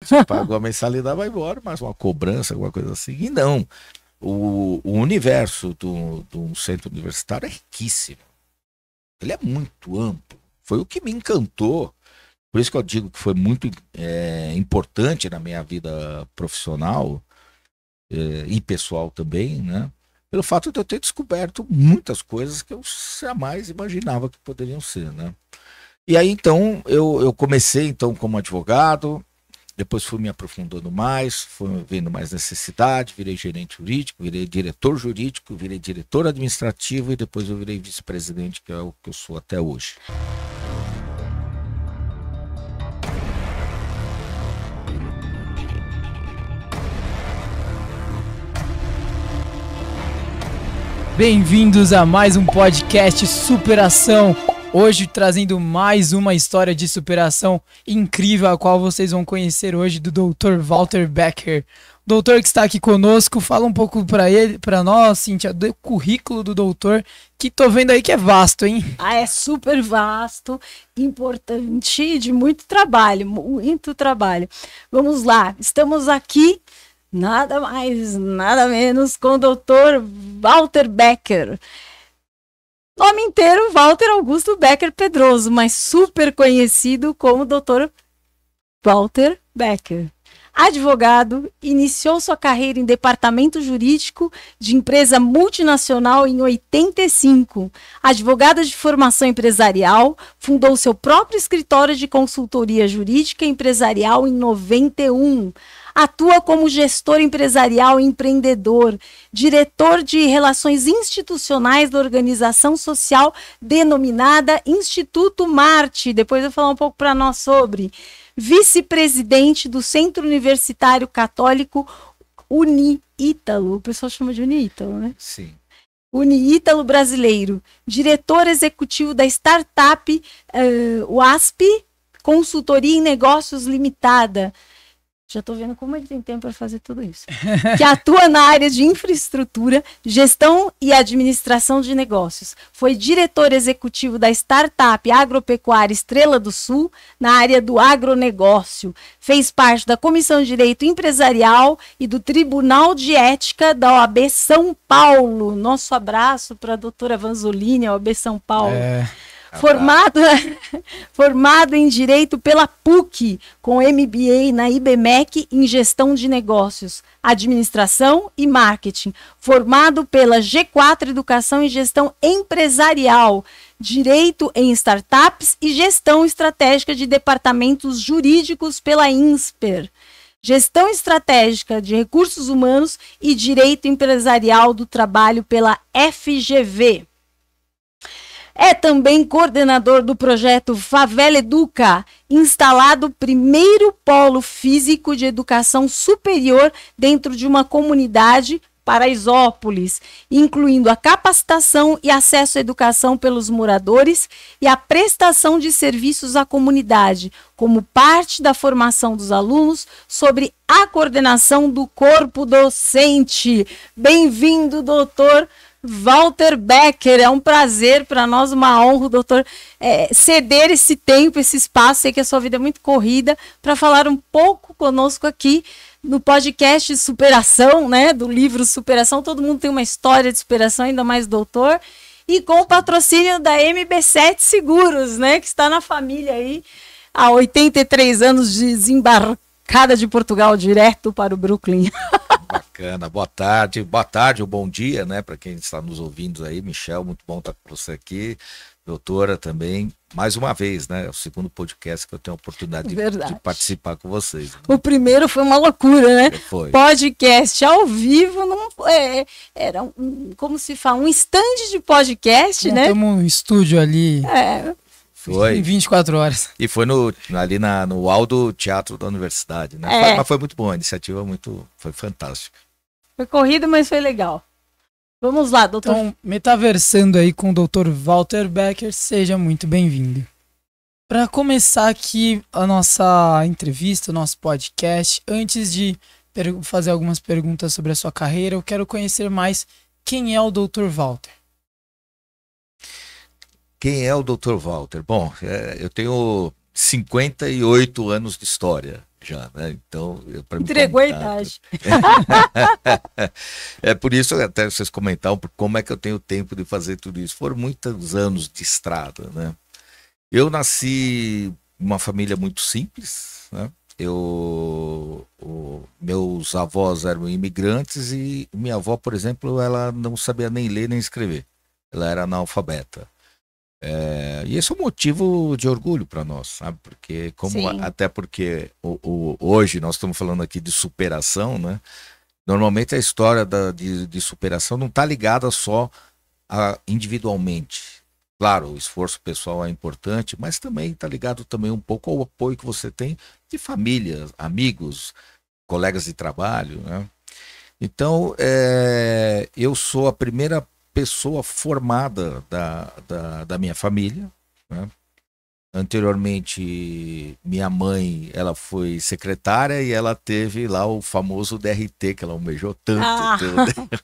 Você pagou a mensalidade, vai embora, mais uma cobrança, alguma coisa assim. E não. O universo do centro universitário é riquíssimo. Ele é muito amplo. Foi o que me encantou. Por isso que eu digo que foi muito importante na minha vida profissional e pessoal também, né? Pelo fato de eu ter descoberto muitas coisas que eu jamais imaginava que poderiam ser, né? E aí, então, eu comecei então como advogado, depois fui me aprofundando mais, fui vendo mais necessidade, virei gerente jurídico, virei diretor jurídico, virei diretor administrativo e depois eu virei vice-presidente, que é o que eu sou até hoje. Bem-vindos a mais um podcast Superação. Hoje trazendo mais uma história de superação incrível, a qual vocês vão conhecer hoje do Dr. Walter Becker. Doutor que está aqui conosco, fala um pouco para nós, Cíntia, do currículo do doutor, que tô vendo aí que é vasto, hein? É super vasto, importante e de muito trabalho, muito trabalho. Vamos lá, estamos aqui, nada mais, nada menos, com o Dr. Walter Becker. Nome inteiro, Walter Augusto Becker Pedroso, mas super conhecido como Dr. Walter Becker. Advogado, iniciou sua carreira em departamento jurídico de empresa multinacional em 85. Advogado de formação empresarial, fundou seu próprio escritório de consultoria jurídica empresarial em 91. Atua como gestor empresarial e empreendedor, diretor de relações institucionais da organização social denominada Instituto Marte. Depois eu vou falar um pouco para nós sobre. Vice-presidente do Centro Universitário Católico Uni-Ítalo. O pessoal chama de Uni-Ítalo, né? Sim. Uni-Ítalo brasileiro. Diretor executivo da startup WASP, Consultoria em Negócios Limitada. Já estou vendo como ele tem tempo para fazer tudo isso. Que atua na área de infraestrutura, gestão e administração de negócios. Foi diretor executivo da startup agropecuária Estrela do Sul, na área do agronegócio. Fez parte da Comissão de Direito Empresarial e do Tribunal de Ética da OAB São Paulo. Nosso abraço para a doutora Vanzolini, OAB São Paulo. Formado em Direito pela PUC, com MBA na IBMEC em Gestão de Negócios, Administração e Marketing. Formado pela G4 Educação em Gestão Empresarial, Direito em Startups e Gestão Estratégica de Departamentos Jurídicos pela INSPER. Gestão Estratégica de Recursos Humanos e Direito Empresarial do Trabalho pela FGV. É também coordenador do projeto Favela Educa, instalado o primeiro polo físico de educação superior dentro de uma comunidade, Paraisópolis, incluindo a capacitação e acesso à educação pelos moradores e a prestação de serviços à comunidade, como parte da formação dos alunos sobre a coordenação do corpo docente. Bem-vindo, doutor Walter Becker, é um prazer para nós, uma honra, doutor, ceder esse tempo, esse espaço, sei que a sua vida é muito corrida, para falar um pouco conosco aqui no podcast Superação, né, do livro Superação. Todo mundo tem uma história de superação, ainda mais doutor, e com o patrocínio da MB7 Seguros, né, que está na família aí, há 83 anos, desembarcada de Portugal, direto para o Brooklyn. Bacana, boa tarde ou bom dia, né, para quem está nos ouvindo aí. Michel, muito bom estar com você aqui, doutora também, mais uma vez, né, é o segundo podcast que eu tenho a oportunidade de participar com vocês. Né? O primeiro foi uma loucura, né? Foi. Podcast ao vivo, era como se fala, um stand de podcast, né? Temos um estúdio ali. Foi. Em 24 horas. E foi ali no Aldo Teatro da Universidade, né? Mas foi muito bom, a iniciativa foi fantástica. Foi corrida, mas foi legal. Vamos lá, doutor. Então, metaversando aí com o Dr. Walter Becker, seja muito bem-vindo. Para começar aqui a nossa entrevista, o nosso podcast, antes de fazer algumas perguntas sobre a sua carreira, eu quero conhecer mais quem é o Dr. Walter. Quem é o Dr. Walter? Bom, eu tenho 58 anos de história, já, né? Então, para me Entregou a contar, idade. é por isso até vocês comentaram como é que eu tenho tempo de fazer tudo isso. Foram muitos anos de estrada, né? Eu nasci numa família muito simples, né? Meus avós eram imigrantes e minha avó, por exemplo, ela não sabia nem ler nem escrever. Ela era analfabeta. E esse é um motivo de orgulho para nós, sabe? Porque Sim. até porque hoje nós estamos falando aqui de superação, né? Normalmente a história de superação não está ligada só individualmente. Claro, o esforço pessoal é importante, mas também está ligado também um pouco ao apoio que você tem de família, amigos, colegas de trabalho, né? Então, eu sou a primeira pessoa formada da minha família, né? Anteriormente, minha mãe, ela foi secretária e ela teve lá o famoso DRT, que ela almejou tanto ter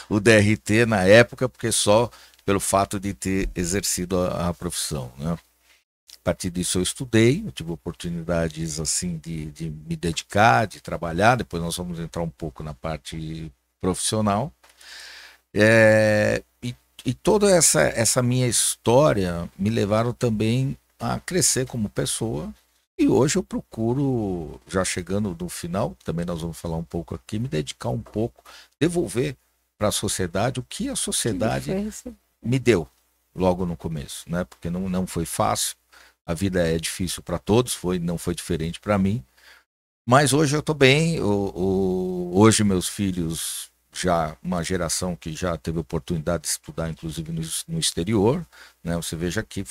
o DRT na época, porque só pelo fato de ter exercido a profissão, né? A partir disso eu estudei, eu tive oportunidades assim de me dedicar, de trabalhar, depois nós vamos entrar um pouco na parte profissional. E toda essa minha história me levaram também a crescer como pessoa. E hoje eu procuro, já chegando no final, também nós vamos falar um pouco aqui, me dedicar um pouco, devolver para a sociedade o que a sociedade me deu logo no começo, né? Porque não foi fácil, a vida é difícil para todos, não foi diferente para mim. Mas hoje eu estou bem, hoje meus filhos, já uma geração que já teve oportunidade de estudar, inclusive no exterior, né? Você veja que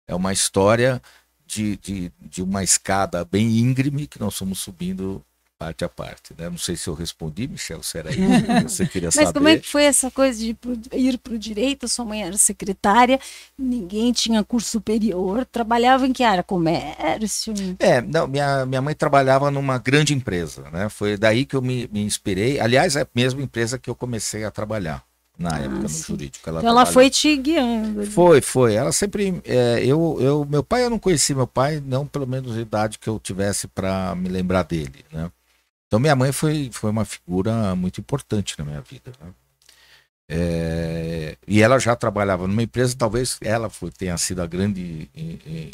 é uma história de uma escada bem íngreme que nós fomos subindo parte a parte, né? Não sei se eu respondi, Michel, se era isso que você queria saber. Mas como é que foi essa coisa de ir para o direito? Sua mãe era secretária, ninguém tinha curso superior, trabalhava em que área? Comércio? Não, minha mãe trabalhava numa grande empresa, né? Foi daí que eu me inspirei. Aliás, é a mesma empresa que eu comecei a trabalhar na época no jurídico. Então ela foi te guiando. Foi. Ela sempre. Meu pai, eu não conheci meu pai, não pelo menos a idade que eu tivesse para me lembrar dele, né? Então minha mãe foi uma figura muito importante na minha vida, né? E ela já trabalhava numa empresa, talvez ela tenha sido a grande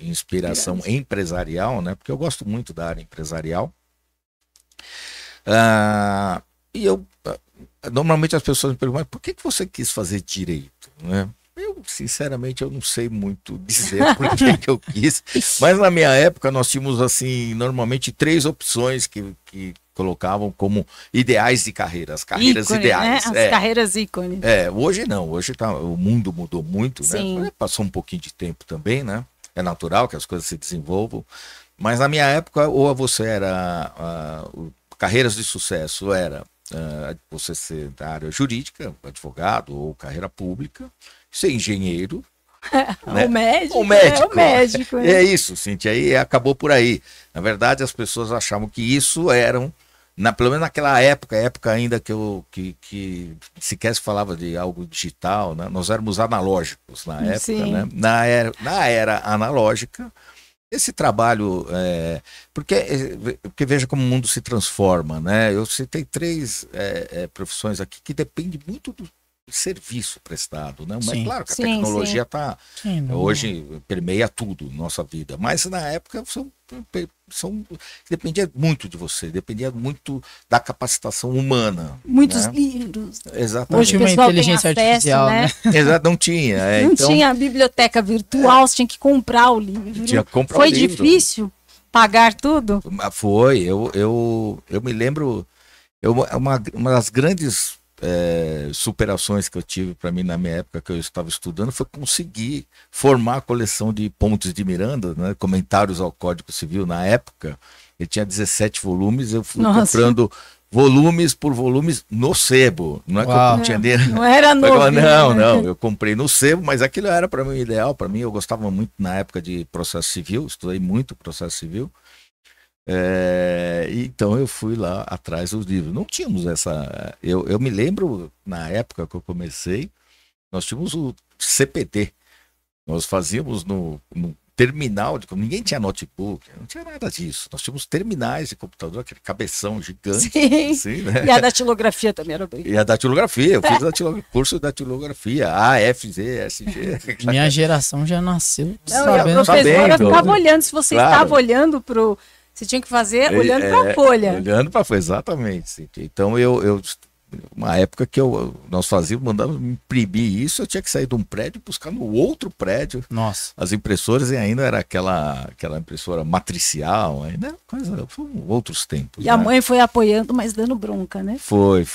inspiração empresarial, né? Porque eu gosto muito da área empresarial. E normalmente as pessoas me perguntam, por que você quis fazer direito, né? Sinceramente, eu não sei muito dizer por que eu quis, mas na minha época nós tínhamos, assim, normalmente 3 opções que colocavam como ideais de carreira, as carreiras ícone, ideais. Né? As carreiras ícones. Hoje não, hoje o mundo mudou muito, né? Passou um pouquinho de tempo também, né? É natural que as coisas se desenvolvam, mas na minha época, ou você era carreiras de sucesso, era você ser da área jurídica, advogado ou carreira pública, ser engenheiro, né? O médico. É isso, Cíntia, aí acabou por aí. Na verdade, as pessoas achavam que isso eram, pelo menos naquela época ainda que sequer se falava de algo digital, né? Nós éramos analógicos na época, Sim. né? Na era analógica, esse trabalho, porque veja como o mundo se transforma, né? Eu citei 3 profissões aqui que dependem muito do serviço prestado, né? Mas claro que a tecnologia hoje permeia tudo, nossa vida, mas na época dependia muito de você, dependia muito da capacitação humana. Muitos né? livros. Exatamente. Hoje uma inteligência artificial, né? Exato, não tinha. Não tinha a biblioteca virtual, você tinha que comprar o livro. Tinha que comprar Foi o livro. difícil pagar tudo? Foi, eu me lembro, uma das grandes superações que eu tive para mim na minha época que eu estava estudando foi conseguir formar a coleção de Pontes de Miranda, né? Comentários ao Código Civil na época. Ele tinha 17 volumes, eu fui comprando volumes por volumes no sebo. Não é que eu tinha dinheiro. Não era novo. Não, eu comprei no sebo, mas aquilo era para mim ideal. Para mim, eu gostava muito na época de processo civil, estudei muito processo civil. Então eu fui lá atrás dos livros. Não tínhamos essa. Eu me lembro, na época que eu comecei, nós tínhamos o CPD. Nós fazíamos no terminal de ninguém tinha notebook, não tinha nada disso. Nós tínhamos terminais de computador, aquele cabeção gigante. Sim. Assim, né? E a datilografia também era bem. E a datilografia, eu fiz curso de datilografia, A, F, Z, S, G. Minha geração já nasceu Não, e a sabendo. professora sabendo. ficava olhando, se você Claro. estava olhando pro... Você tinha que fazer olhando para a folha. Olhando para a folha, exatamente. Sim. Então, uma época que nós fazíamos, mandávamos imprimir isso, eu tinha que sair de um prédio e buscar no outro prédio. Nossa. As impressoras, e ainda era aquela impressora matricial, ainda era coisa, foram outros tempos. E a mãe foi apoiando, mas dando bronca, né? Foi.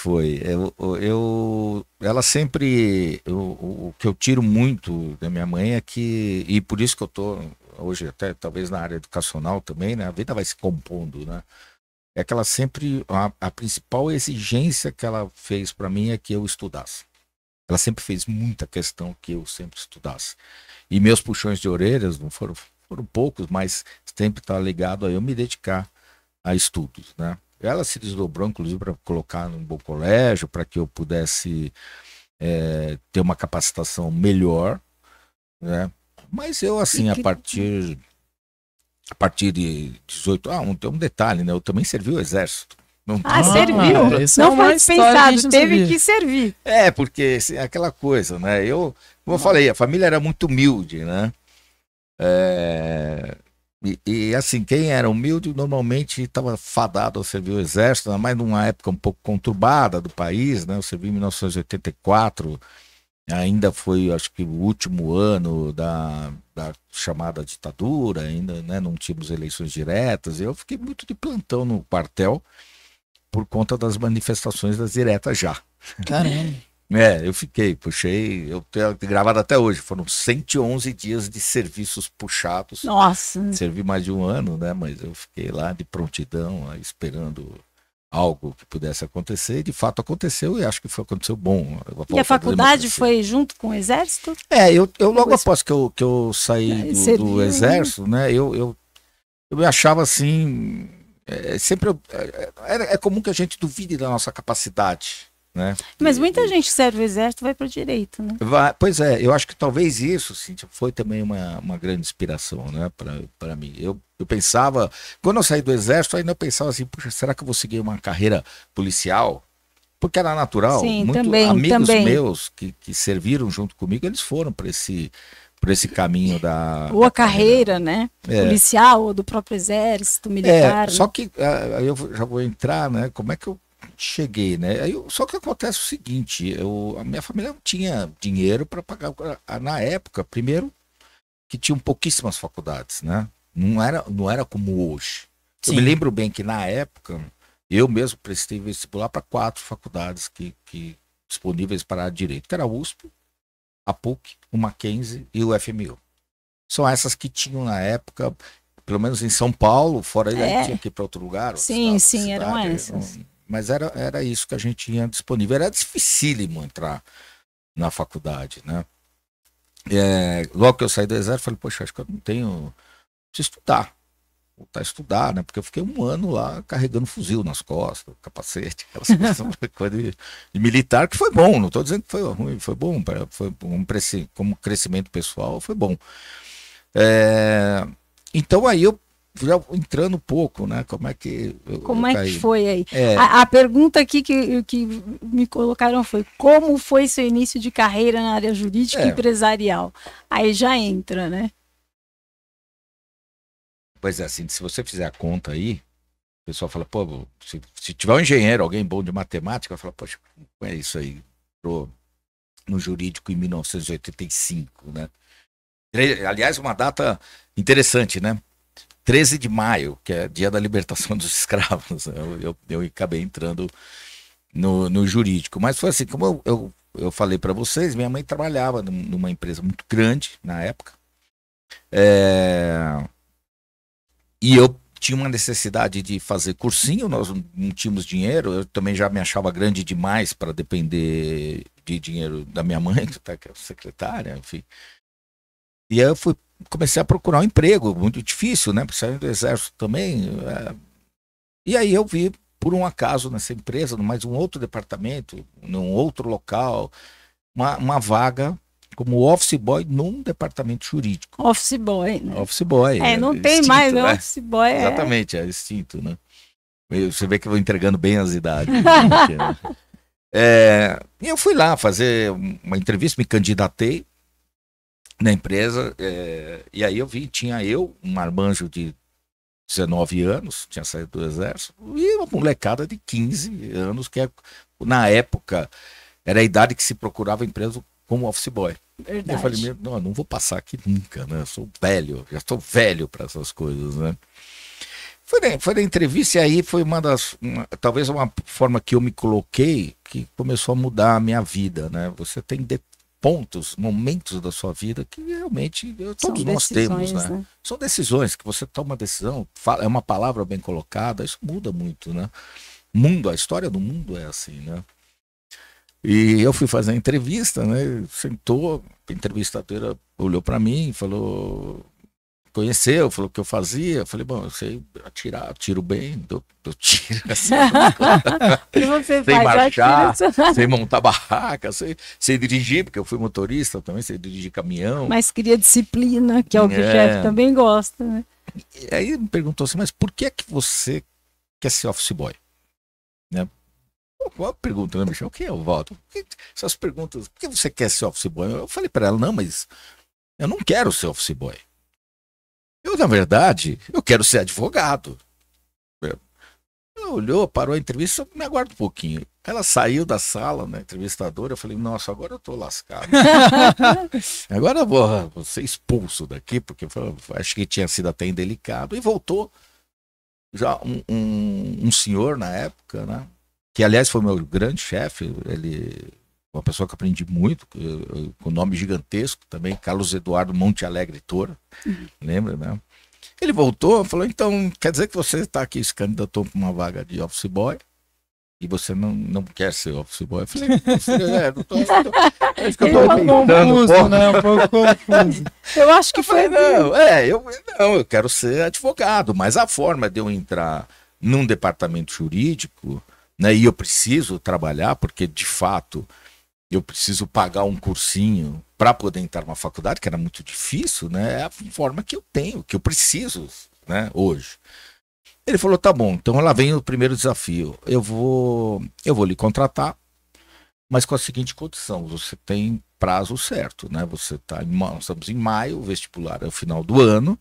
Ela sempre, o que eu tiro muito da minha mãe é que, e por isso que eu tô hoje até talvez na área educacional também, né? A vida vai se compondo, né? É que ela sempre, a principal exigência que ela fez para mim é que eu estudasse. Ela sempre fez muita questão que eu sempre estudasse. E meus puxões de orelhas não foram poucos, mas sempre está ligado a eu me dedicar a estudos, né? Ela se desdobrou, inclusive, para colocar num bom colégio, para que eu pudesse ter uma capacitação melhor, né? Mas eu, assim, a partir de 18... tem um detalhe, né? Eu também servi o exército. Serviu. Não foi dispensado, teve que servir. Porque assim, aquela coisa, né? Como eu falei, a família era muito humilde, né? E assim, quem era humilde normalmente estava fadado a servir o exército, ainda mais numa época um pouco conturbada do país, né? Eu servi em 1984, ainda foi, acho que, o último ano da chamada ditadura, ainda, né? Não tínhamos eleições diretas, eu fiquei muito de plantão no quartel por conta das manifestações das diretas já. Caramba. Eu puxei, eu tenho gravado até hoje, foram 111 dias de serviços puxados. Nossa. Servi mais de um ano, né? Mas eu fiquei lá de prontidão, esperando algo que pudesse acontecer, e de fato aconteceu, e acho que aconteceu bom. E a faculdade foi junto com o exército? Eu logo após que eu saí do exército, né? Eu me achava assim, é comum que a gente duvide da nossa capacidade, né? Mas muita gente que serve o exército vai para o direito, né? Pois eu acho que talvez isso, Cíntia, foi também uma grande inspiração, né, para mim. Eu pensava, quando eu saí do exército, ainda eu pensava assim, puxa, será que eu vou seguir uma carreira policial? Porque era natural. Sim, amigos meus que serviram junto comigo, eles foram para esse caminho ou a carreira, né? Policial, ou do próprio exército, militar. Só que aí eu já vou entrar, né? Como é que eu cheguei, né? Só que acontece o seguinte, a minha família não tinha dinheiro para pagar, na época, primeiro, que tinham pouquíssimas faculdades, né? Não era como hoje. Sim. Eu me lembro bem que na época, eu mesmo prestei vestibular para 4 faculdades que disponíveis para a direito, que era a USP, a PUC, o Mackenzie e o FMU. São essas que tinham na época, pelo menos em São Paulo, fora aí tinha que ir para outro lugar. Sim, eram essas. Mas era isso que a gente tinha disponível. Era dificílimo entrar na faculdade, né? Logo que eu saí do exército, falei, poxa, acho que eu não tenho... Preciso estudar. Voltar a estudar, né? Porque eu fiquei um ano lá carregando fuzil nas costas, capacete, aquelas coisas de militar, que foi bom, não estou dizendo que foi ruim, foi bom, como crescimento pessoal, foi bom. Então aí eu já entrando um pouco, né? Como é que foi aí? A pergunta aqui que me colocaram foi: como foi seu início de carreira na área jurídica e empresarial? Aí já entra, né? Pois é, assim, se você fizer a conta aí, o pessoal fala, pô, se tiver um engenheiro, alguém bom de matemática, fala, poxa, como é isso aí? Entrou no jurídico em 1985, né? Aliás, uma data interessante, né? 13 de maio, que é dia da libertação dos escravos. Eu acabei entrando no jurídico. Mas foi assim, como eu falei para vocês, minha mãe trabalhava numa empresa muito grande na época. E eu tinha uma necessidade de fazer cursinho, nós não tínhamos dinheiro, eu também já me achava grande demais para depender de dinheiro da minha mãe, que é secretária, enfim. E aí eu comecei a procurar um emprego, muito difícil, né? Porque sair do exército também. E aí eu vi, por um acaso, nessa empresa, mais um outro departamento, num outro local, uma vaga como office boy num departamento jurídico. Office boy, né? Office boy. Não tem extinto, mais, né? não. Office boy Exatamente, é extinto, né? Você vê que eu vou entregando bem as idades. E eu fui lá fazer uma entrevista, me candidatei na empresa, e aí tinha um marmanjo de 19 anos, tinha saído do exército, e uma molecada de 15 anos, que na época era a idade que se procurava empresa como office boy. Verdade. E eu falei, não vou passar aqui nunca, né? Eu sou velho, já estou velho para essas coisas, né? Foi na entrevista, e aí foi talvez uma forma que eu me coloquei que começou a mudar a minha vida, né? Você tem pontos, momentos da sua vida que realmente todos nós temos, né? São decisões que você toma uma decisão, é uma palavra bem colocada, isso muda muito, né? A história do mundo é assim, né? E eu fui fazer a entrevista, né? Sentou, a entrevistadora olhou para mim e falou, conheceu, falou o que eu fazia. Eu falei, bom, eu sei atirar, atiro bem, eu tiro assim. Sem marchar, sem montar barraca, sei dirigir, porque eu fui motorista também, sei dirigir caminhão. Mas queria disciplina, que é o que o chefe também gosta, né? E aí me perguntou assim, mas por que você quer ser office boy? Né? Qual a pergunta, né, Michel? Quem é o Walter? Essas perguntas, por que você quer ser office boy? Eu falei para ela, não, mas eu não quero ser office boy. Na verdade, eu quero ser advogado. Ela olhou, parou a entrevista, me aguarda um pouquinho. Ela saiu da sala, né, entrevistadora, eu falei, nossa, agora eu tô lascado. Agora eu vou ser expulso daqui, porque acho que tinha sido até indelicado. E voltou já um senhor na época, né? Que aliás foi meu grande chefe, uma pessoa que eu aprendi muito, com nome gigantesco também, Carlos Eduardo Monte Alegre Toro, lembra, né? Ele voltou e falou, então, quer dizer que você está aqui, se candidatou para uma vaga de office boy, e você não quer ser office boy? Eu falei, acho que eu tô confuso, né? Um pouco confuso. Eu acho que foi... Eu quero ser advogado, mas a forma de eu entrar num departamento jurídico, né, e eu preciso trabalhar, porque de fato eu preciso pagar um cursinho para poder entrar numa faculdade, que era muito difícil, né? É a forma que eu tenho, que eu preciso, né, hoje. Ele falou, tá bom, então lá vem o primeiro desafio. Eu vou lhe contratar, mas com a seguinte condição, você tem prazo certo, né? Nós estamos em maio, o vestibular é o final do ano,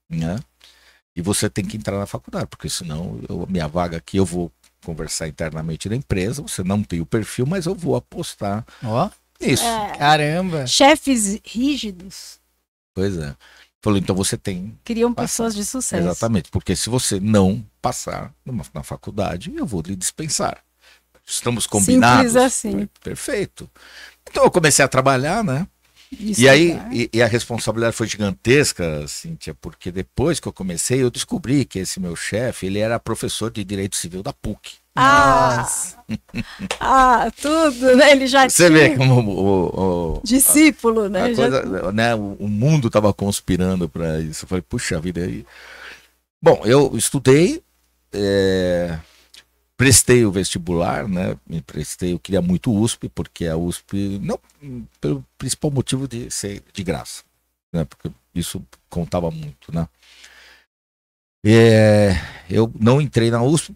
né? E você tem que entrar na faculdade, porque senão minha vaga aqui eu vou conversar internamente na empresa, você não tem o perfil, mas eu vou apostar nisso. Caramba! Chefes rígidos. Pois é. Falou, então você tem... Criam pessoas de sucesso. Exatamente, porque se você não passar na faculdade, eu vou lhe dispensar. Estamos combinados? Simples assim. Perfeito. Então eu comecei a trabalhar, né? E aí, a responsabilidade foi gigantesca, Cíntia, porque depois que eu comecei, eu descobri que esse meu chefe, ele era professor de Direito Civil da PUC. Tudo, né? Ele já Você tinha... vê como discípulo, né? Né? O mundo estava conspirando para isso. Eu falei, puxa vida aí. Bom, eu estudei, prestei o vestibular, né? Eu queria muito USP, porque a USP, não, pelo principal motivo de ser de graça, né? Porque isso contava muito, né? Eu não entrei na USP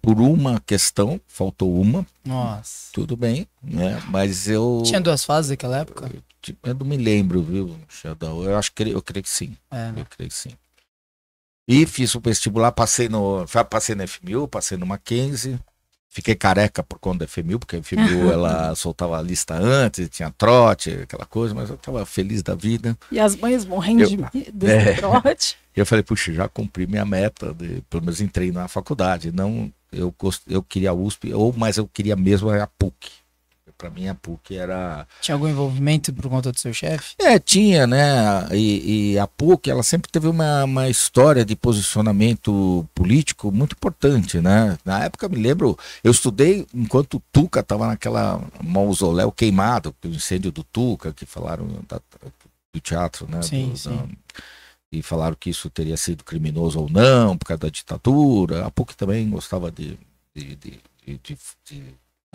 por uma questão, faltou uma. Nossa. Tudo bem, né? Mas eu... Tinha 2 fases naquela época? Eu não me lembro, viu, Xandão? Eu creio que sim. Eu creio que sim. E fiz o vestibular, passei na FMU, passei no Mackenzie, fiquei careca por conta da FMU, porque a FMU ela soltava a lista antes, tinha trote, aquela coisa, mas eu estava feliz da vida. E as mães morrendo de medo desse trote. Eu falei, puxa, já cumpri minha meta, pelo menos entrei na faculdade. Não, eu queria a USP, mas eu queria mesmo a PUC. Para mim a PUC era... Tinha algum envolvimento por conta do seu chefe? Tinha, né? E a PUC, ela sempre teve uma história de posicionamento político muito importante, né? Na época, me lembro, eu estudei enquanto o Tuca estava naquela mausoléu queimado, pelo incêndio do Tuca, que falaram do teatro, né? Sim. E falaram que isso teria sido criminoso ou não, por causa da ditadura. A PUC também gostava de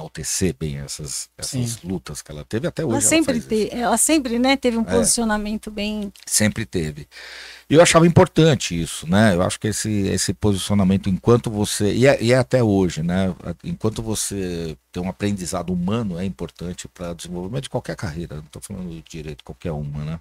enaltecer bem essas Sim. lutas que ela teve, até hoje Ela sempre, né, teve um posicionamento bem... Sempre teve. E eu achava importante isso, né? Eu acho que esse posicionamento, enquanto você... E é até hoje, né? Enquanto você tem um aprendizado humano, é importante para o desenvolvimento de qualquer carreira. Não estou falando de direito, qualquer uma, né?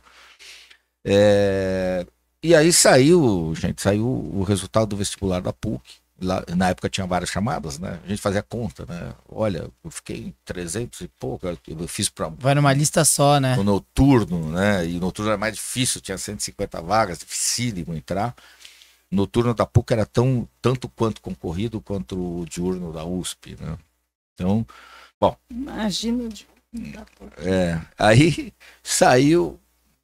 E aí saiu o resultado do vestibular da PUC. Lá, na época tinha várias chamadas, né? A gente fazia conta, né? Olha, eu fiquei em 300 e pouco, eu fiz para... Vai numa lista só, né? No noturno, né? E noturno era mais difícil, tinha 150 vagas, dificílimo entrar. Noturno da PUC era tanto quanto concorrido quanto o diurno da USP, né? Então, bom... Imagina o diurno da PUC. Aí saiu...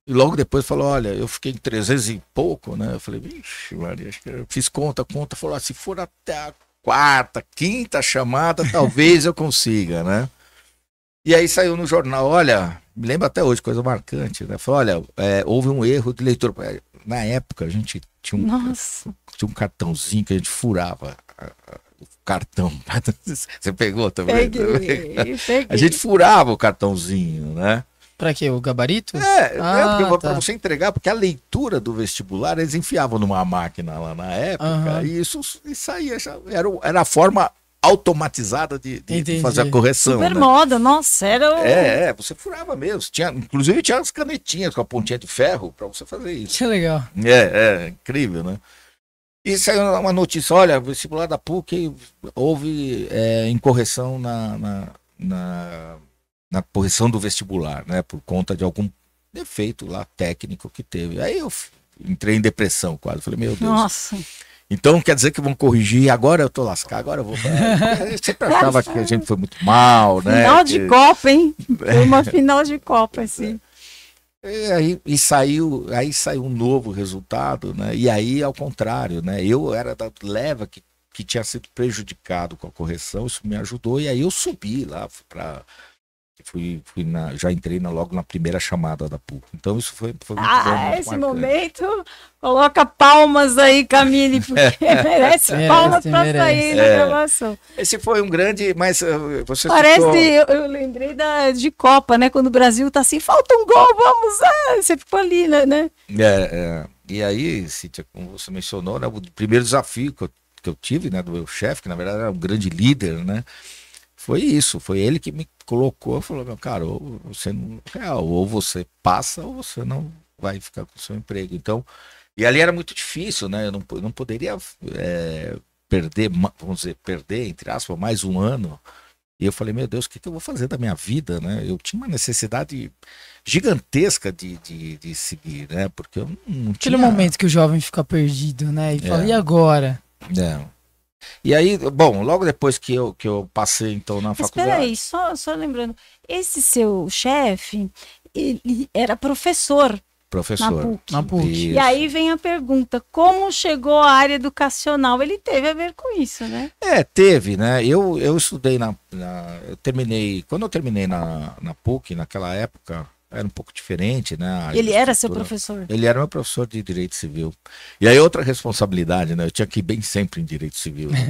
E logo depois falou, olha, eu fiquei em 300 e pouco, né? Eu falei, vixe, Maria, acho que eu fiz conta, falou, se for até a quarta, quinta chamada, talvez eu consiga, né? E aí saiu no jornal, olha, me lembro até hoje, coisa marcante, né? Falou, olha, houve um erro de leitura. Na época a gente tinha um cartãozinho que a gente furava o cartão. Você pegou também? Peguei. A gente furava o cartãozinho, né? Pra quê? O gabarito? Pra você entregar, porque a leitura do vestibular eles enfiavam numa máquina lá na época, e saía, era a forma automatizada de fazer a correção. Super né? moda, nossa, era você furava mesmo. Inclusive tinha as canetinhas com a pontinha de ferro para você fazer isso. Que legal. Incrível, né? E saiu uma notícia, olha, vestibular da PUC houve incorreção na correção do vestibular, né? Por conta de algum defeito lá técnico que teve. Aí eu entrei em depressão quase. Falei, meu Deus. Nossa. Então quer dizer que vão corrigir, agora eu tô lascado, agora eu vou... Eu sempre achava que a gente foi muito mal, né? Final de Copa, hein? Foi uma final de Copa, assim. Aí saiu um novo resultado, né? E aí, ao contrário, né? Eu era da leva que tinha sido prejudicado com a correção, isso me ajudou, e aí eu subi lá já entrei logo na primeira chamada da PUC. Então isso foi muito bom, muito esse marcante. momento, coloca palmas aí, Camille, porque merece palmas para sair da gravação. Esse foi um grande, mas você parece, eu lembrei de Copa, né? Quando o Brasil tá assim, falta um gol, vamos, você ficou ali, né? E aí, Cíntia, como você mencionou, né, o primeiro desafio que eu tive, né, do meu chefe, que na verdade era um grande líder, né? Foi isso, foi ele que me colocou, falou, meu cara, ou você passa ou você não vai ficar com o seu emprego. Então, e ali era muito difícil, né? Eu não poderia perder, entre aspas, mais um ano. E eu falei, meu Deus, o que eu vou fazer da minha vida, né? Eu tinha uma necessidade gigantesca de seguir, né? Porque eu não tinha... Aquele momento que o jovem fica perdido, né? E fala, e agora? E aí, bom, logo depois que eu passei, então, na faculdade... Espera aí, só lembrando, esse seu chefe, ele era professor na PUC. Isso. E aí vem a pergunta, como chegou à área educacional? Ele teve a ver com isso, né? Teve, né? Eu estudei quando eu terminei na PUC, naquela época... Era um pouco diferente, né? Ele era seu professor? Ele era meu professor de Direito Civil. E aí outra responsabilidade, né? Eu tinha que ir bem sempre em Direito Civil. Né?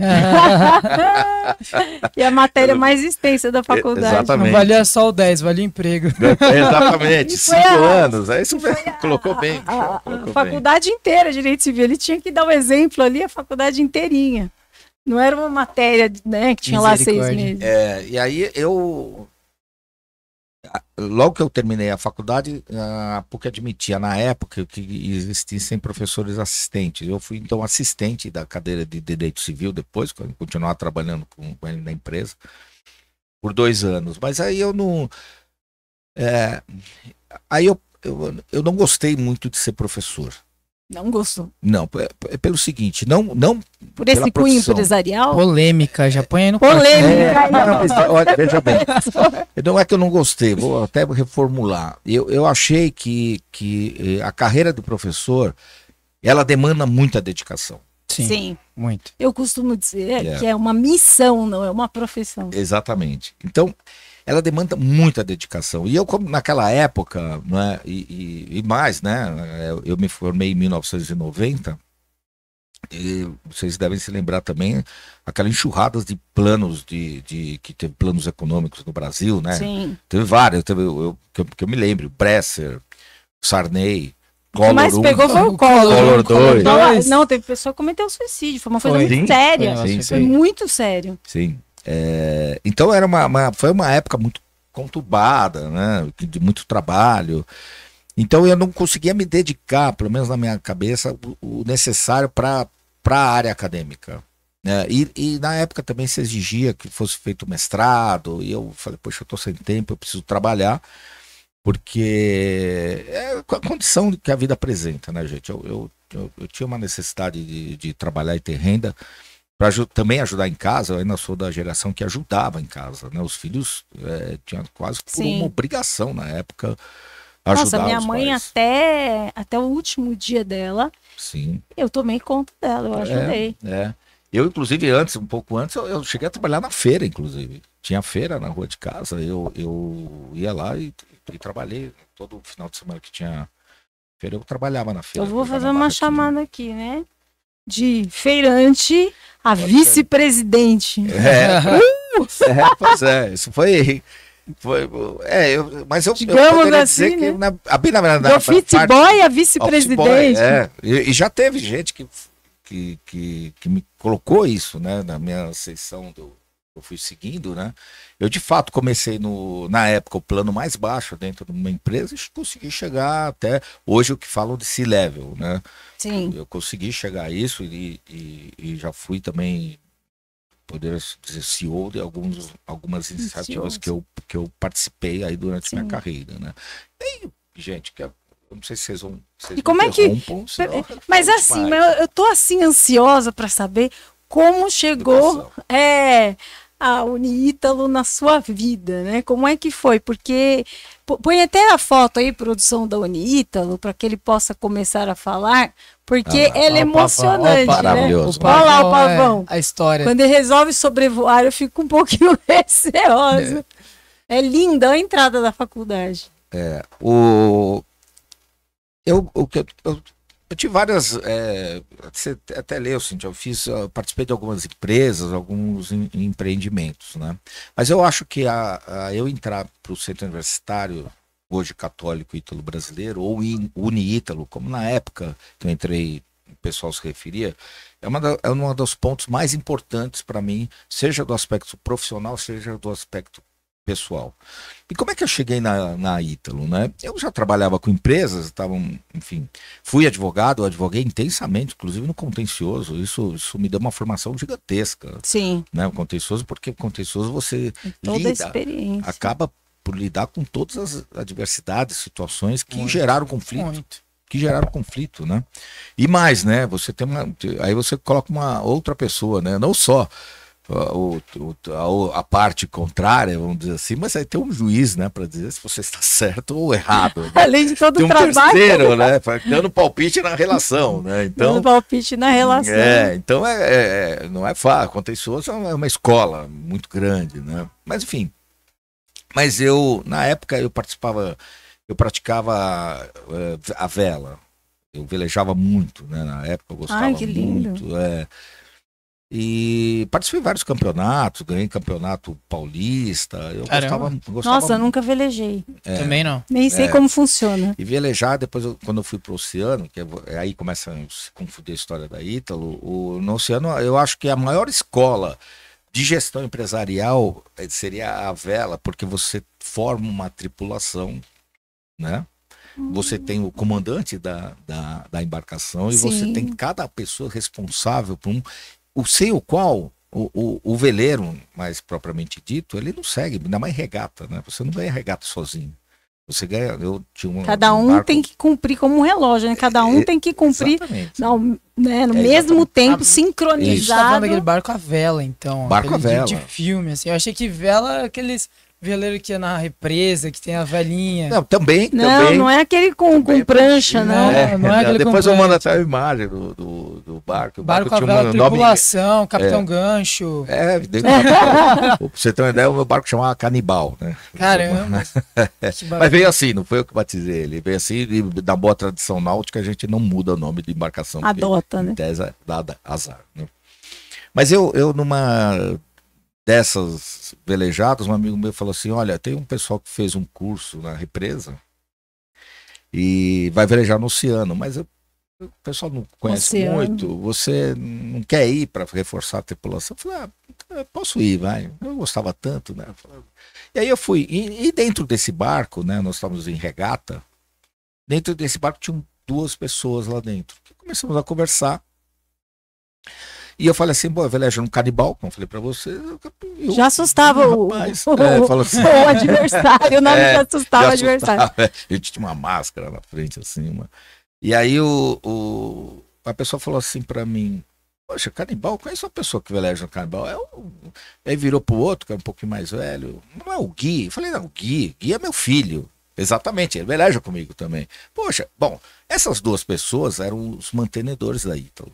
E a matéria mais extensa da faculdade. Exatamente. Não valia só o 10, valia emprego. Exatamente, 5 anos. Aí isso colocou bem. A faculdade inteira, Direito Civil. Ele tinha que dar um exemplo ali, a faculdade inteirinha. Não era uma matéria, né, que tinha lá 6 meses. E aí logo que eu terminei a faculdade, a PUC admitia na época que existissem professores assistentes. Eu fui então assistente da cadeira de Direito Civil depois, quando continuar trabalhando com ele na empresa, por 2 anos. Mas aí eu não... eu não gostei muito de ser professor. Não gostou? Não, pelo seguinte, não por esse cunho empresarial? Polêmica, já põe aí no polêmica. Olha, veja bem, não é que eu não gostei, vou até reformular. Eu achei que a carreira do professor, ela demanda muita dedicação. Sim, muito. Eu costumo dizer que é uma missão, não é uma profissão. Exatamente. Então, ela demanda muita dedicação. E eu, como naquela época, né, e mais, né, eu me formei em 1990, E vocês devem se lembrar também aquela enxurrada de planos que teve planos econômicos no Brasil, né? Sim. Teve vários, que eu me lembro, Bresser, Sarney, O que mais Collor 1, pegou foi o Collor Collor. 2. Não, teve pessoa que cometeu suicídio. Foi uma coisa Foi. muito Sim. séria. Sim, Foi muito sério. Sim. Então foi uma época muito conturbada, né? De muito trabalho. Então eu não conseguia me dedicar, pelo menos na minha cabeça, o necessário para a área acadêmica. Né? E na época também se exigia que fosse feito mestrado, e eu falei, poxa, eu estou sem tempo, eu preciso trabalhar, porque é a condição que a vida apresenta, né, gente? Eu tinha uma necessidade de trabalhar e ter renda para também ajudar em casa. Eu ainda sou da geração que ajudava em casa, né? Os filhos tinham quase por Sim. uma obrigação na época Nossa, ajudar minha os mãe pais. até o último dia dela, Sim. eu tomei conta dela, eu ajudei. Eu, inclusive, um pouco antes, eu cheguei a trabalhar na feira, inclusive. Tinha feira na rua de casa, eu ia lá e trabalhei. Todo final de semana que tinha feira, eu trabalhava na feira. Eu vou pegava fazer uma barraquinha. chamada aqui, né? De feirante a Pode ser. vice-presidente. Pois é, isso foi mas eu Digamos poderia assim, dizer que né? bem na verdade, Do office boy a vice-presidente. E já teve gente que me colocou isso, né, na minha seção eu fui seguindo, né? Eu de fato comecei na época o plano mais baixo dentro de uma empresa e consegui chegar até hoje o que falam de C-level, né? Sim. Eu consegui chegar a isso e já fui também, poder dizer, CEO de algumas iniciativas que eu participei aí durante minha carreira, né? E, gente, eu não sei se vocês vão... E como é que... Mas assim, eu tô assim ansiosa para saber como chegou a Uniítalo na sua vida, né? Como é que foi? Porque põe até a foto aí, produção da Uniítalo, para que ele possa começar a falar, porque ela é emocionante, né? Maravilhoso. Olha lá o pavão. A história. Quando ele resolve sobrevoar, eu fico um pouquinho receosa. É linda a entrada da faculdade. Eu tive várias. Você até leu, Cintia, eu participei de algumas empresas, alguns empreendimentos, né? Mas eu acho que eu entrar para o centro universitário, hoje católico ítalo brasileiro, ou Uniítalo, como na época que eu entrei, o pessoal se referia, é um dos pontos mais importantes para mim, seja do aspecto profissional, seja do aspecto pessoal. E como é que eu cheguei na Ítalo, né? Eu já trabalhava com empresas, enfim, fui advogado, eu advoguei intensamente, inclusive no contencioso. Isso me deu uma formação gigantesca. Sim. Né? O contencioso, porque o contencioso você toda a experiência. acaba por lidar com todas as adversidades, situações que geraram conflito. Que geraram conflito, né? E mais, né? Você tem aí você coloca uma outra pessoa, né? Não só a parte contrária, vamos dizer assim, mas aí tem um juiz, né, para dizer se você está certo ou errado. Né? Além de todo tem o trabalho. Terceiro, né, dando palpite na relação, né? Então, dando palpite na relação. Então não é fácil. Contencioso é uma escola muito grande, né? Mas enfim. Mas na época eu praticava a vela. Eu velejava muito, né? Na época eu gostava que lindo. muito. E participei de vários campeonatos, ganhei campeonato paulista. Eu gostava Nossa, nunca velejei. Também não. Nem sei como funciona. E velejar, depois quando eu fui para o Oceano, que aí começa a se confundir a história da Ítalo, no Oceano eu acho que a maior escola de gestão empresarial seria a vela, porque você forma uma tripulação, né? Você tem o comandante da embarcação e você tem cada pessoa responsável por sem o qual o veleiro, mais propriamente dito, ele não segue, ainda mais regata, né? Você não ganha regata sozinho. Você ganha. Cada um tem que cumprir como um relógio, né? Cada um tem que cumprir no mesmo tempo, sincronizado. Você tá falando daquele barco à vela, então. Barco à vela. De filme, assim. Eu achei que vela, aqueles veleiro que é na represa, que tem a velhinha. Não, também. Não é aquele com prancha, não. Não é aquele depois com eu mando prancha. até a imagem do barco. O Barco com a tinha vela um tripulação, Capitão Gancho. pra você ter uma ideia, o meu barco chamava Canibal, né? Caramba. Mas veio assim, não foi eu que batizei ele. Veio assim, e na boa tradição náutica a gente não muda o nome de embarcação. porque, Adota, né? em tese, é dada azar, né? Mas eu numa dessas velejadas, um amigo meu falou assim, olha, tem um pessoal que fez um curso na represa e vai velejar no oceano, mas o pessoal não conhece Oceano. muito, você não quer ir para reforçar a tripulação? Eu falei, eu posso ir, vai. Eu gostava tanto, né? E aí eu fui. E dentro desse barco, né? Nós estávamos em regata. Dentro desse barco tinham 2 pessoas lá dentro. Começamos a conversar. E eu falei assim, eu velejo no Canibal, como eu falei pra você. Já assustava o falou assim, o adversário, o nome já assustava o já adversário. assustava. A gente tinha uma máscara na frente, assim. E aí a pessoa falou assim pra mim, poxa, Canibal, conheço uma pessoa que veleja no Canibal. Aí virou pro outro, que é um pouquinho mais velho. Não é o Gui? Eu falei, não, o Gui é meu filho. Exatamente, ele veleja comigo também. Poxa, bom, essas 2 pessoas eram os mantenedores da Ítalo.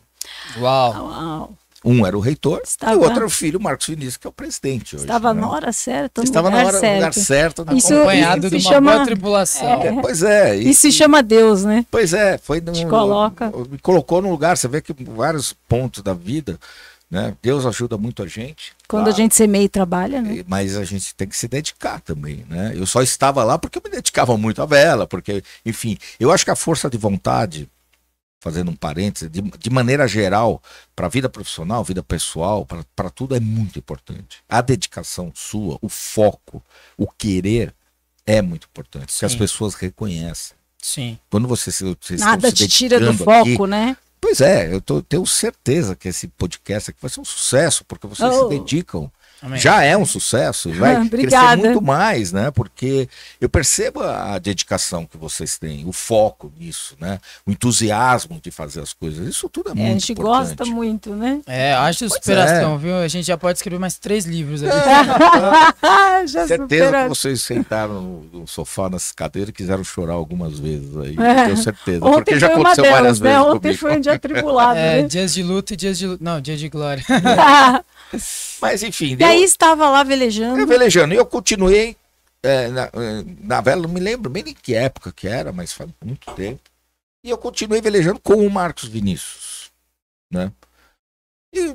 Uau. Uau. Um era o reitor Estava- e o outro era o filho, Marcos Vinícius, que é o presidente hoje. Estava né? na hora certa, no Estava lugar no lugar certo. certo. na Isso- Acompanhado de se uma chama- boa tripulação. Pois é. E se chama Deus, né? Pois é, foi Te coloca. me colocou no lugar. Você vê que vários pontos da vida, né? Deus ajuda muito a gente. Quando claro, a gente semeia e trabalha, né? mas a gente tem que se dedicar também, né? Eu só estava lá porque eu me dedicava muito à vela, porque, enfim, eu acho que a força de vontade, fazendo um parêntese, de maneira geral, para a vida profissional, vida pessoal, para tudo é muito importante. A dedicação sua, o foco, o querer é muito importante, que as Sim. pessoas reconhecem. Sim. Quando vocês estão Nada se te tira do dedicando foco, aqui, né? pois é, tenho certeza que esse podcast aqui vai ser um sucesso, porque vocês Oh. se dedicam. Amém. Já é um sucesso, vai crescer Obrigada. muito mais, né? Porque eu percebo a dedicação que vocês têm, o foco nisso, né? O entusiasmo de fazer as coisas. Isso tudo é É, muito a gente importante. gosta muito, né? Acho superação, viu? A gente já pode escrever mais 3 livros ali. Já Certeza supera- que vocês sentaram no sofá, nessas cadeiras e quiseram chorar algumas vezes aí. É. Tenho certeza. Ontem Porque já foi uma aconteceu várias delas, né? vezes Ontem comigo. foi um dia atribulado, né? Dias de luto e dias de luto. Não, dia de glória. Mas enfim, E aí estava lá velejando. eu velejando. E eu continuei na vela, não me lembro bem nem que época que era, mas faz muito tempo. E eu continuei velejando com o Marcos Vinícius, né? E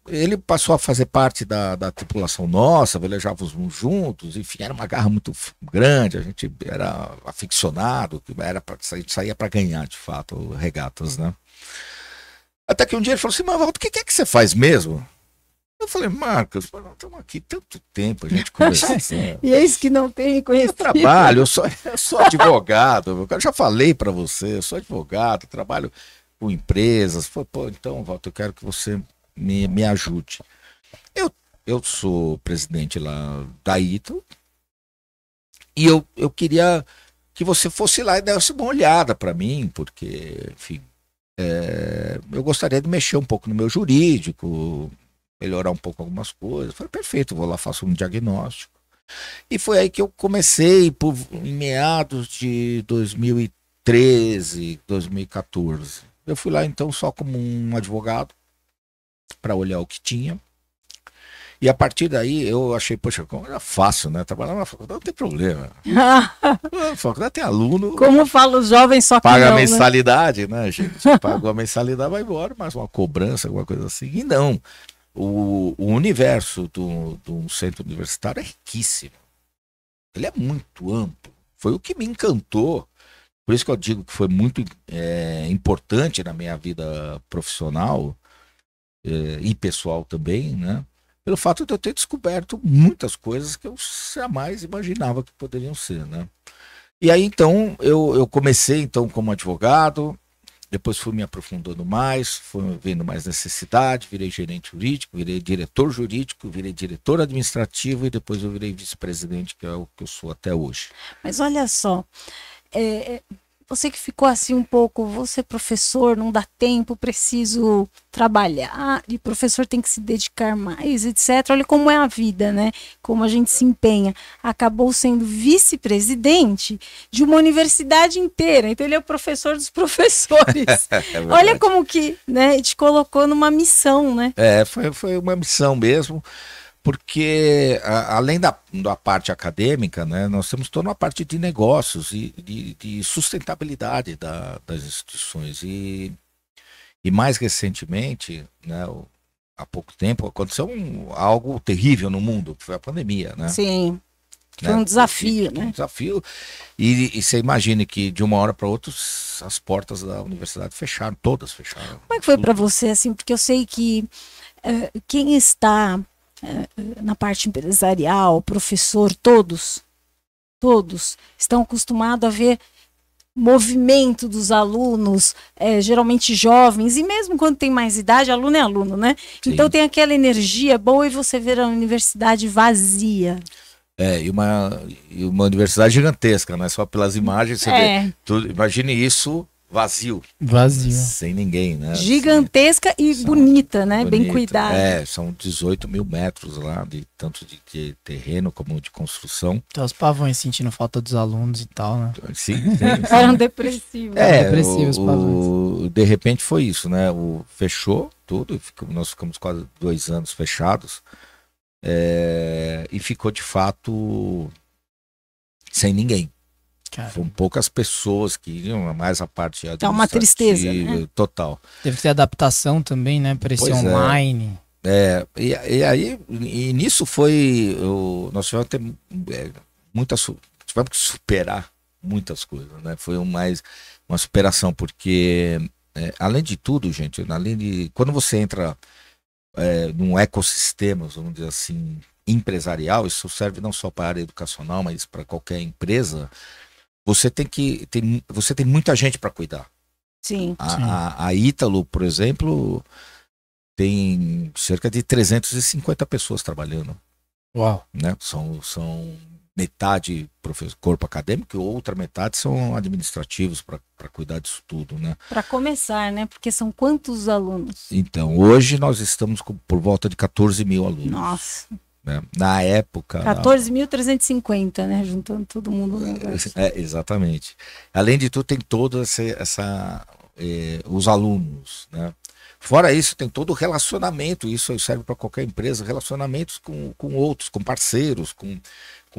ele passou a fazer parte da tripulação nossa, velejávamos juntos, enfim, era uma garra muito grande, a gente era aficionado, a gente saía para ganhar, de fato, regatas, né? Até que um dia ele falou assim, mas Walter, o que é que você faz mesmo? Eu falei, Marcos, nós estamos aqui tanto tempo, a gente conversando. E eis que não tem Eu reconhecido. trabalho, eu sou advogado, eu já falei para você, eu sou advogado, trabalho com empresas. Falei, pô, então, Walter, eu quero que você me ajude. Eu sou presidente lá da Ítalo e eu queria que você fosse lá e desse uma olhada para mim, porque, enfim, eu gostaria de mexer um pouco no meu jurídico, melhorar um pouco algumas coisas. Eu falei, perfeito, vou lá, faço um diagnóstico. E foi aí que eu comecei, em meados de 2013, 2014. Eu fui lá, então, só como um advogado, para olhar o que tinha. E a partir daí, eu achei, poxa, como era fácil, né? Trabalhar na faculdade não tem problema. Na faculdade tem aluno, Como fala os jovens, só que paga a não, né? mensalidade, né, gente? Pagou a mensalidade, vai embora, mas uma cobrança, alguma coisa assim. E não. O universo do centro universitário é riquíssimo. Ele é muito amplo. Foi o que me encantou. Por isso que eu digo que foi muito importante na minha vida profissional e pessoal também, né? Pelo fato de eu ter descoberto muitas coisas que eu jamais imaginava que poderiam ser, né? E aí, então, eu comecei então como advogado, depois fui me aprofundando mais, fui vendo mais necessidade, virei gerente jurídico, virei diretor jurídico, virei diretor administrativo e depois eu virei vice-presidente, que é o que eu sou até hoje. Mas olha só, Você que ficou assim um pouco, você professor, não dá tempo, preciso trabalhar, e professor tem que se dedicar mais, etc. Olha como é a vida, né? Como a gente se empenha. Acabou sendo vice-presidente de uma universidade inteira. Então ele é o professor dos professores. Olha como que, né, te colocou numa missão, né? Foi uma missão mesmo. Porque, além da parte acadêmica, né, nós temos toda uma parte de negócios e de sustentabilidade das instituições. E mais recentemente, né, há pouco tempo, aconteceu algo terrível no mundo, que foi a pandemia. Né? Sim, foi um desafio. Né? Um desafio. E você imagine que, de uma hora para outra, as portas da universidade fecharam, todas fecharam. Como é que foi para você, assim? Porque eu sei que quem está... na parte empresarial, professor, todos estão acostumados a ver movimento dos alunos, geralmente jovens, e mesmo quando tem mais idade, aluno é aluno, né? Sim. Então tem aquela energia boa e você vê a universidade vazia. E uma universidade gigantesca, né? Só pelas imagens você vê tudo. Imagine isso vazio. Sem ninguém, né? Gigantesca e bonita, né? Bem cuidada. São 18 mil metros lá, tanto de terreno como de construção. Então os pavões sentindo falta dos alunos e tal, né? Sim. Eram depressivos. Depressivos os pavões. De repente foi isso, né? Fechou tudo, nós ficamos quase 2 anos fechados. E ficou de fato sem ninguém. Foram poucas pessoas que iriam, mais a parte administrativa. É uma tristeza, né? Total. Teve que ter adaptação também, né? Para esse online. E nisso foi... nós tivemos que ter tivemos que superar muitas coisas, né? Foi uma superação, porque, além de tudo, gente, quando você entra num ecossistema, vamos dizer assim, empresarial, isso serve não só para a área educacional, mas para qualquer empresa. Você tem muita gente para cuidar. Sim. A Ítalo, por exemplo, tem cerca de 350 pessoas trabalhando. Uau. Né? São metade corpo acadêmico e outra metade são administrativos para cuidar disso tudo, né? Para começar, né? Porque são quantos alunos? Então, hoje nós estamos por volta de 14 mil alunos. Nossa. Né? Na época... 14.350, né? Juntando todo mundo no negócio. Exatamente. Além de tudo, tem toda os alunos, né? Fora isso, tem todo o relacionamento, isso serve para qualquer empresa, relacionamentos com outros, com parceiros, com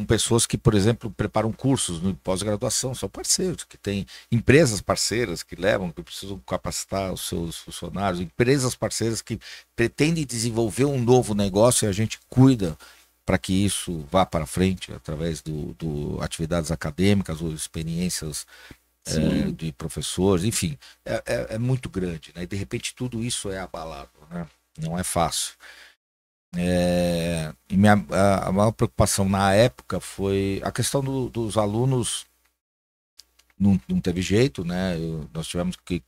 pessoas que, por exemplo, preparam cursos no pós-graduação, são parceiros, que tem empresas parceiras que precisam capacitar os seus funcionários, empresas parceiras que pretendem desenvolver um novo negócio e a gente cuida para que isso vá para frente através do atividades acadêmicas ou experiências de professores, enfim, é muito grande, né? E de repente tudo isso é abalado, né? Não é fácil. A maior preocupação na época foi a questão dos alunos. Não teve jeito, né? Nós tivemos que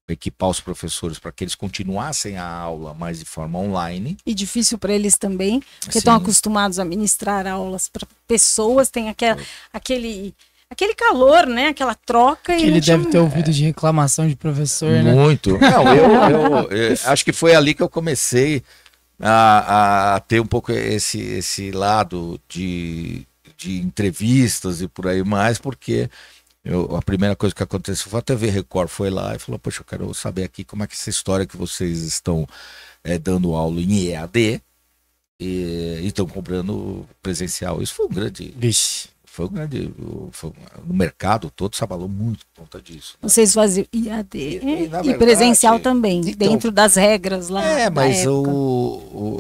equipar os professores para que eles continuassem a aula, mas de forma online. E difícil para eles também, porque estão acostumados a ministrar aulas para pessoas, tem aquele calor, né? Aquela troca. Que ele deve ter ouvido de reclamação de professor, né? Muito. Não, eu acho que foi ali que eu comecei a ter um pouco esse lado de entrevistas e por aí mais, porque a primeira coisa que aconteceu foi a TV Record foi lá e falou, poxa, eu quero saber aqui como é que essa história que vocês estão dando aula em EAD e estão cobrando presencial. Isso foi um grande... Vixe. No mercado todo se abalou muito por conta disso. Né? Vocês faziam IAD e presencial também, então, dentro das regras lá. Mas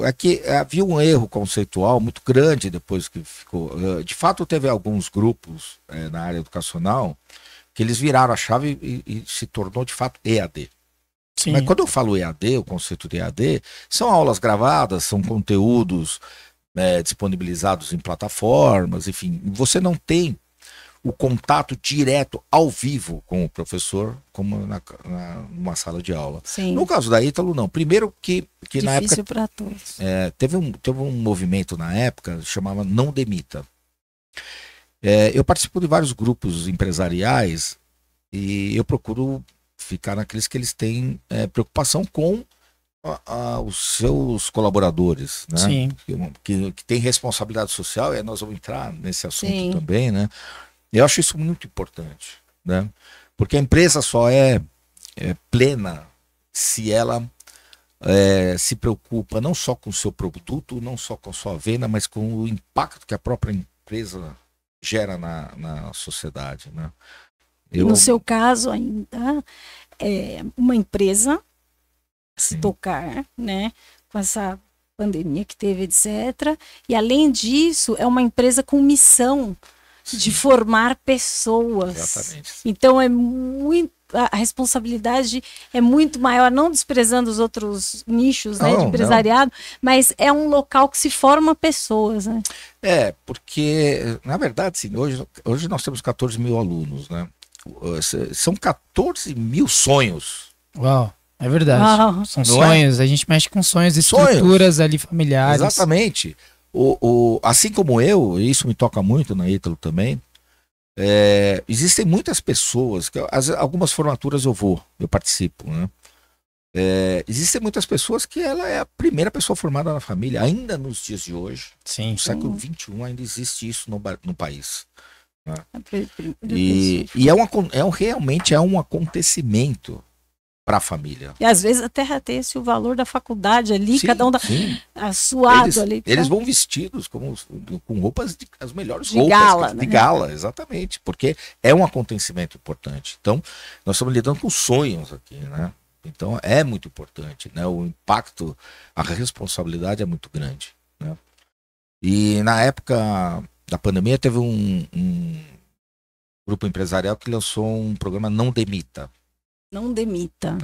aqui havia um erro conceitual muito grande depois que ficou. De fato, teve alguns grupos na área educacional que eles viraram a chave e se tornou de fato EAD. Sim. Mas quando eu falo EAD, o conceito de EAD, são aulas gravadas, são conteúdos disponibilizados em plataformas, enfim, você não tem o contato direto ao vivo com o professor como numa sala de aula. Sim. No caso da Ítalo, não. Primeiro que na época difícil para todos. Teve um movimento na época chamava Não Demita. Eu participo de vários grupos empresariais E eu procuro ficar naqueles que eles têm preocupação com os seus colaboradores, né? Sim. Que tem responsabilidade social, e nós vamos entrar nesse assunto Sim. também, né? Eu acho isso muito importante, né? Porque a empresa só é plena se ela se preocupa não só com o seu produto, não só com a sua venda, mas com o impacto que a própria empresa gera na sociedade, né? No seu caso ainda, uma empresa se Sim. tocar, né, com essa pandemia que teve, etc. E além disso, é uma empresa com missão de formar pessoas. Exatamente. Então a responsabilidade é muito maior, não desprezando os outros nichos, né, de empresariado, mas é um local que se forma pessoas, né? Porque, na verdade, sim, hoje nós temos 14 mil alunos, né? São 14 mil sonhos. Uau, é verdade. Uau. São sonhos, a gente mexe com sonhos, estruturas ali familiares. Exatamente. Assim como eu, e isso me toca muito na Ítalo também, existem muitas pessoas, algumas formaturas eu participo, né? Existem muitas pessoas que ela é a primeira pessoa formada na família, ainda nos dias de hoje. Sim. No século XXI ainda existe isso no país. Né? E Realmente é um acontecimento para a família. E às vezes até tem-se o valor da faculdade ali, Sim, cada um suado ali. Eles vão vestidos com roupas, as melhores de roupas. Gala, de gala, exatamente. Porque é um acontecimento importante. Então, nós estamos lidando com sonhos aqui, né? Então, é muito importante, né? O impacto, a responsabilidade é muito grande, né? E na época da pandemia, teve um grupo empresarial que lançou um programa Não Demita. Não demita.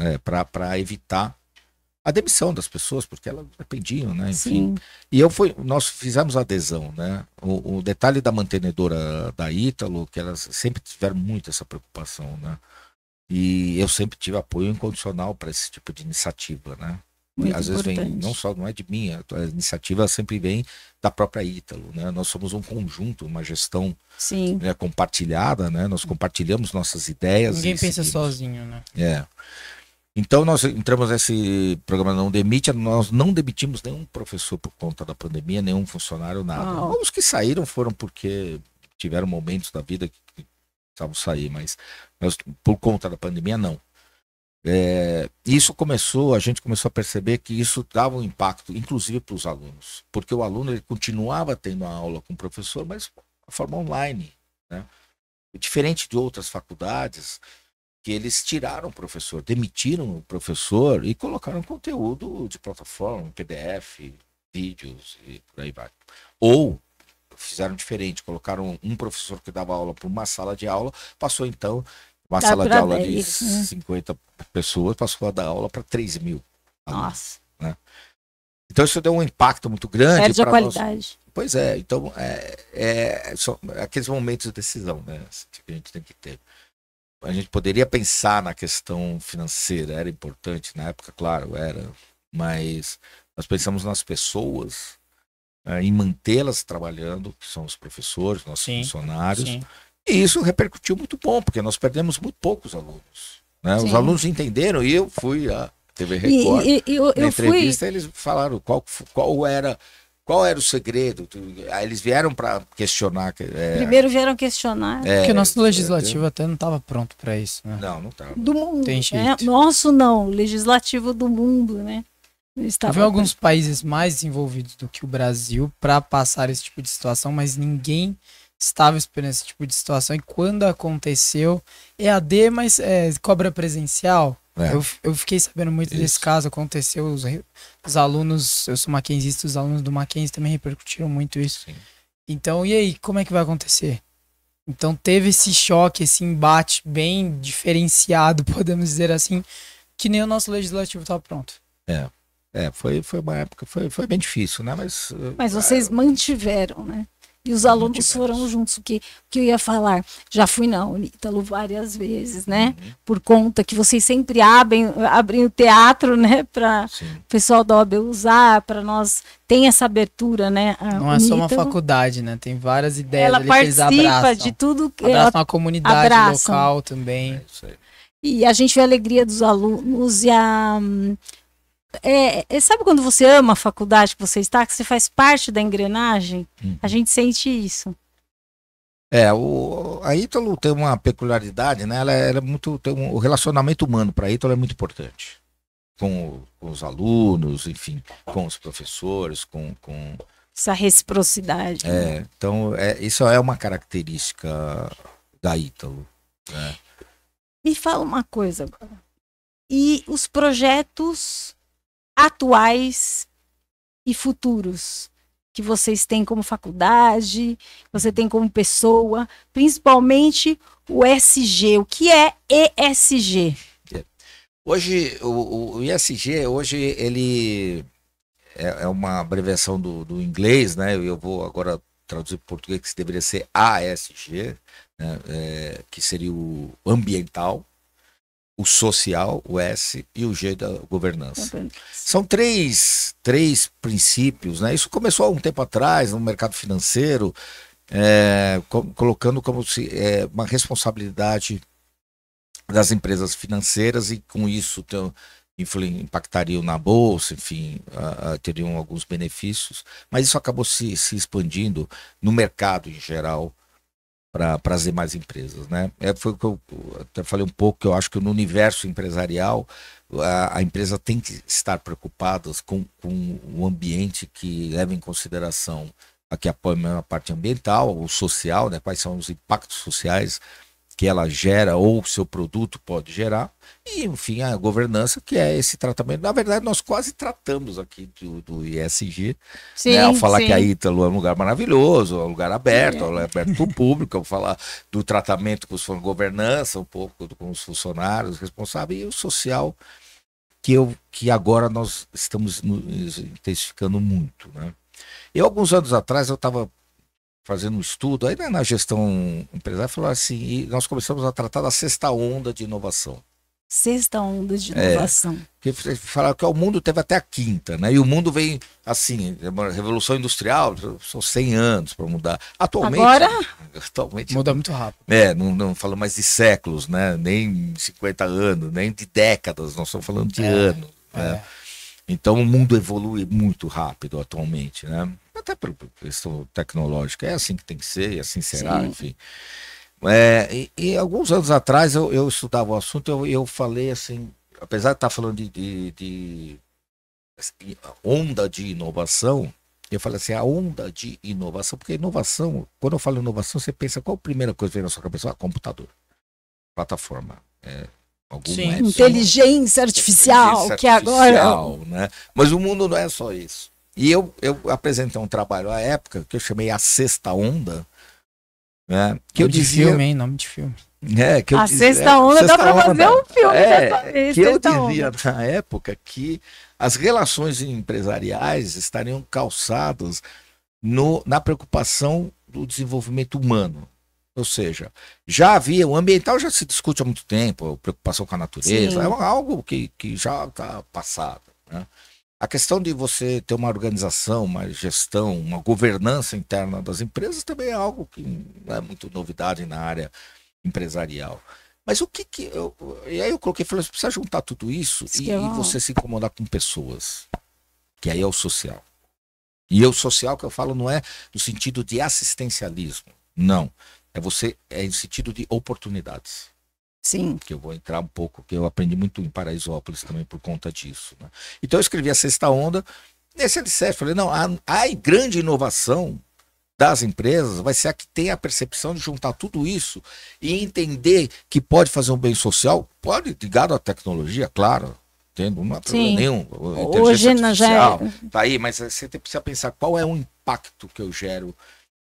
Para evitar a demissão das pessoas, porque elas dependiam, né? Enfim. Sim. E nós fizemos adesão, né? O detalhe da mantenedora da Ítalo, que elas sempre tiveram muito essa preocupação, né? E eu sempre tive apoio incondicional para esse tipo de iniciativa, né? Muito Às vezes importante. não é de mim, a iniciativa sempre vem da própria Ítalo, né? Nós somos um conjunto, uma gestão Sim. né, compartilhada, né? Nós compartilhamos nossas ideias. Ninguém pensa seguimos. sozinho, né? Então nós entramos nesse programa Não Demite, nós não demitimos nenhum professor por conta da pandemia, nenhum funcionário, nada. Os que saíram foram porque tiveram momentos da vida que precisavam sair, mas por conta da pandemia, não. A gente começou a perceber que isso dava um impacto, inclusive para os alunos, porque o aluno ele continuava tendo a aula com o professor, mas de forma online, né? Diferente de outras faculdades, que eles tiraram o professor, demitiram o professor e colocaram conteúdo de plataforma, PDF, vídeos e por aí vai. Ou fizeram diferente, colocaram um professor que dava aula para uma sala de aula, passou então uma sala de aula de 50 pessoas, passou a dar aula para 3 mil alunos. Nossa. Né? Então isso deu um impacto muito grande. Perde a qualidade. Pois então são aqueles momentos de decisão, né, que a gente tem que ter. A gente poderia pensar na questão financeira, era importante na época, claro, era, mas nós pensamos nas pessoas, em mantê-las trabalhando, que são os professores, nossos funcionários, e isso repercutiu muito bom, porque nós perdemos muito poucos alunos, né? Os alunos entenderam, e eu fui à TV Record, na entrevista eles falaram qual era o segredo. Aí eles vieram para questionar. Primeiro vieram questionar. Porque o nosso legislativo até não estava pronto para isso, né? Não estava. Do mundo. Tem jeito. Nosso não, o legislativo do mundo, né? Teve alguns países mais desenvolvidos do que o Brasil para passar esse tipo de situação, mas ninguém estava esperando esse tipo de situação. E quando aconteceu, EAD, mas cobra presencial. Eu fiquei sabendo muito desse caso, aconteceu, os alunos, eu sou mackenzista, os alunos do Mackenzie também repercutiram muito isso. Sim. Então, e aí, como é que vai acontecer? Então teve esse choque, esse embate bem diferenciado, podemos dizer assim, que nem o nosso legislativo estava pronto. Foi uma época, foi bem difícil, né? Mas vocês mantiveram, né? E os alunos foram juntos. O que eu ia falar? Já fui na Unítalo várias vezes, né? Por conta que vocês sempre abrem o teatro, né? Para o pessoal da OAB usar, para nós. Tem essa abertura, né? Não é só uma faculdade, né? Tem várias ideias ela ali que eles participa abraçam. de tudo. Abraçam a comunidade abraçam. local também. É isso aí. E a gente vê a alegria dos alunos e sabe quando você ama a faculdade que você está, que você faz parte da engrenagem? A gente sente isso. A Ítalo tem uma peculiaridade, né? Ela é muito, o relacionamento humano para a Ítalo é muito importante. Com os alunos, enfim, com os professores, com... Essa reciprocidade. Então, isso é uma característica da Ítalo, né? Me fala uma coisa agora. E os projetos atuais e futuros que vocês têm como faculdade, você tem como pessoa, principalmente o ESG. O que é ESG? Hoje, o ESG, hoje ele é uma abreviação do inglês, né? Eu vou agora traduzir para o português, que deveria ser ASG, né? Que seria o ambiental, o social, o S, e o G da governança. São três princípios, né? Isso começou há um tempo atrás no mercado financeiro, colocando como uma responsabilidade das empresas financeiras, e com isso impactariam na bolsa, enfim, teriam alguns benefícios, mas isso acabou se expandindo no mercado em geral para as demais empresas, né? Foi o que eu até falei um pouco, que eu acho que no universo empresarial a empresa tem que estar preocupada com o ambiente, que leva em consideração aqui a parte ambiental, o social, né? Quais são os impactos sociais que ela gera ou o seu produto pode gerar, e enfim a governança, que é esse tratamento. Na verdade, nós quase tratamos aqui do ESG, sim, né? Ao falar que a Ítalo é um lugar maravilhoso, é um lugar aberto, é aberto para o público, ao falar do tratamento com a governança, um pouco com os funcionários responsáveis, e o social, que agora nós estamos intensificando muito, né? Eu, alguns anos atrás, eu estava fazendo um estudo, aí na gestão empresarial, falou assim, e nós começamos a tratar da sexta onda de inovação. Sexta onda de inovação. Que falaram que o mundo teve até a quinta, né? E o mundo vem assim, uma revolução industrial, são 100 anos para mudar. Atualmente muda muito rápido. Não falo mais de séculos, né? Nem 50 anos, nem de décadas, nós estamos falando de anos, né? Então o mundo evolui muito rápido atualmente, né? Até por questão tecnológica, é assim que tem que ser, e assim será, enfim. E alguns anos atrás eu estudava o assunto, eu falei assim, apesar de estar falando de onda de inovação, eu falei assim, a onda de inovação, porque inovação, quando eu falo inovação, você pensa, qual a primeira coisa que vem na sua cabeça? Computador, plataforma, inteligência artificial, que agora... né? Mas o mundo não é só isso. E eu apresentei um trabalho à época que eu chamei A Sexta Onda, né? Que eu dizia... filme, hein? Nome de filme. A Sexta Onda dá para fazer um filme dessa vez. Que eu dizia na época que as relações empresariais estariam calçadas na preocupação do desenvolvimento humano. Ou seja, já havia, o ambiental já se discute há muito tempo, a preocupação com a natureza, é algo que já está passado, né? A questão de você ter uma organização, uma gestão, uma governança interna das empresas também é algo que não é muito novidade na área empresarial. Mas e aí eu coloquei, falei, você precisa juntar tudo isso e você se incomodar com pessoas, que aí é o social. E o social que eu falo não é no sentido de assistencialismo, não. É no sentido de oportunidades. Sim. Que eu vou entrar um pouco, que eu aprendi muito em Paraisópolis também por conta disso, né? Então eu escrevi A Sexta Onda, nesse alicerce, falei, não, a grande inovação das empresas vai ser a que tem a percepção de juntar tudo isso e entender que pode fazer um bem social, pode, ligado à tecnologia, claro, não há problema nenhum. Hoje já tá aí, mas você precisa pensar qual é o impacto que eu gero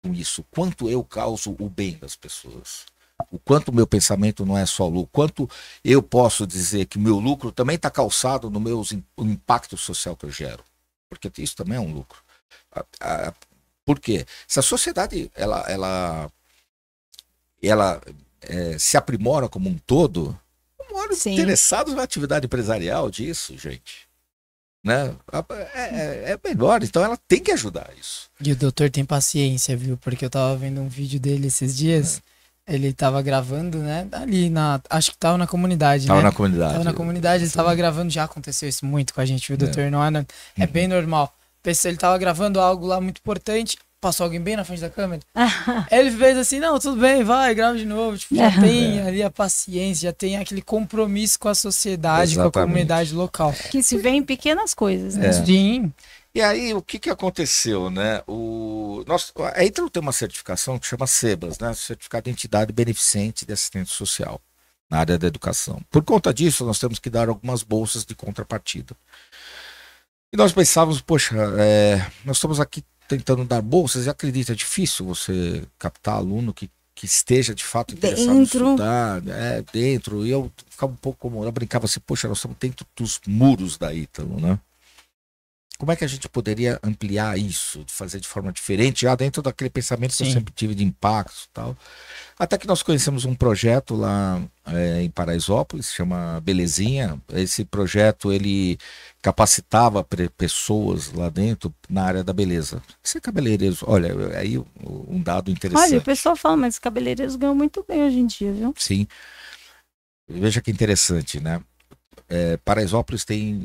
com isso, quanto eu causo o bem das pessoas. O quanto o meu pensamento não é só lucro, quanto eu posso dizer que o meu lucro também está calçado no meu impacto social que eu gero, porque isso também é um lucro. Por quê? Se a sociedade ela se aprimora como um todo, Sim. interessados na atividade empresarial disso, gente. Né? É melhor, então ela tem que ajudar isso. E o doutor tem paciência, viu? Porque eu tava vendo um vídeo dele esses dias. Ele tava gravando, né? Ali acho que tava na comunidade, Tava né? na comunidade. Tava na comunidade, ele tava gravando, já aconteceu isso muito com a gente, viu, doutor? Não é bem normal. Ele tava gravando algo lá muito importante, passou alguém bem na frente da câmera. Aí ele fez assim, não, tudo bem, vai, grava de novo. Tipo, já tem ali a paciência, já tem aquele compromisso com a sociedade, Exatamente. com a comunidade local. Que se vê em pequenas coisas, né? Sim. E aí, o que aconteceu, né? A Ítalo tem uma certificação que chama SEBAS, né? Certificado de Entidade Beneficente de Assistência Social, na área da educação. Por conta disso, nós temos que dar algumas bolsas de contrapartida. E nós pensávamos, poxa, nós estamos aqui tentando dar bolsas, e acredita, é difícil você captar aluno que esteja de fato interessado em estudar, dentro. E eu ficava um pouco como, eu brincava assim, poxa, nós estamos dentro dos muros da Ítalo, né? Como é que a gente poderia ampliar isso, fazer de forma diferente, já dentro daquele pensamento que eu sempre tive de impacto e tal. Até que nós conhecemos um projeto lá em Paraisópolis, chama Belezinha. Esse projeto, ele capacitava pessoas lá dentro na área da beleza. Ser cabeleireiros, olha, aí um dado interessante. Olha, o pessoal fala, mas os cabeleireiros ganham muito bem hoje em dia, viu? Sim. Veja que interessante, né? Paraisópolis tem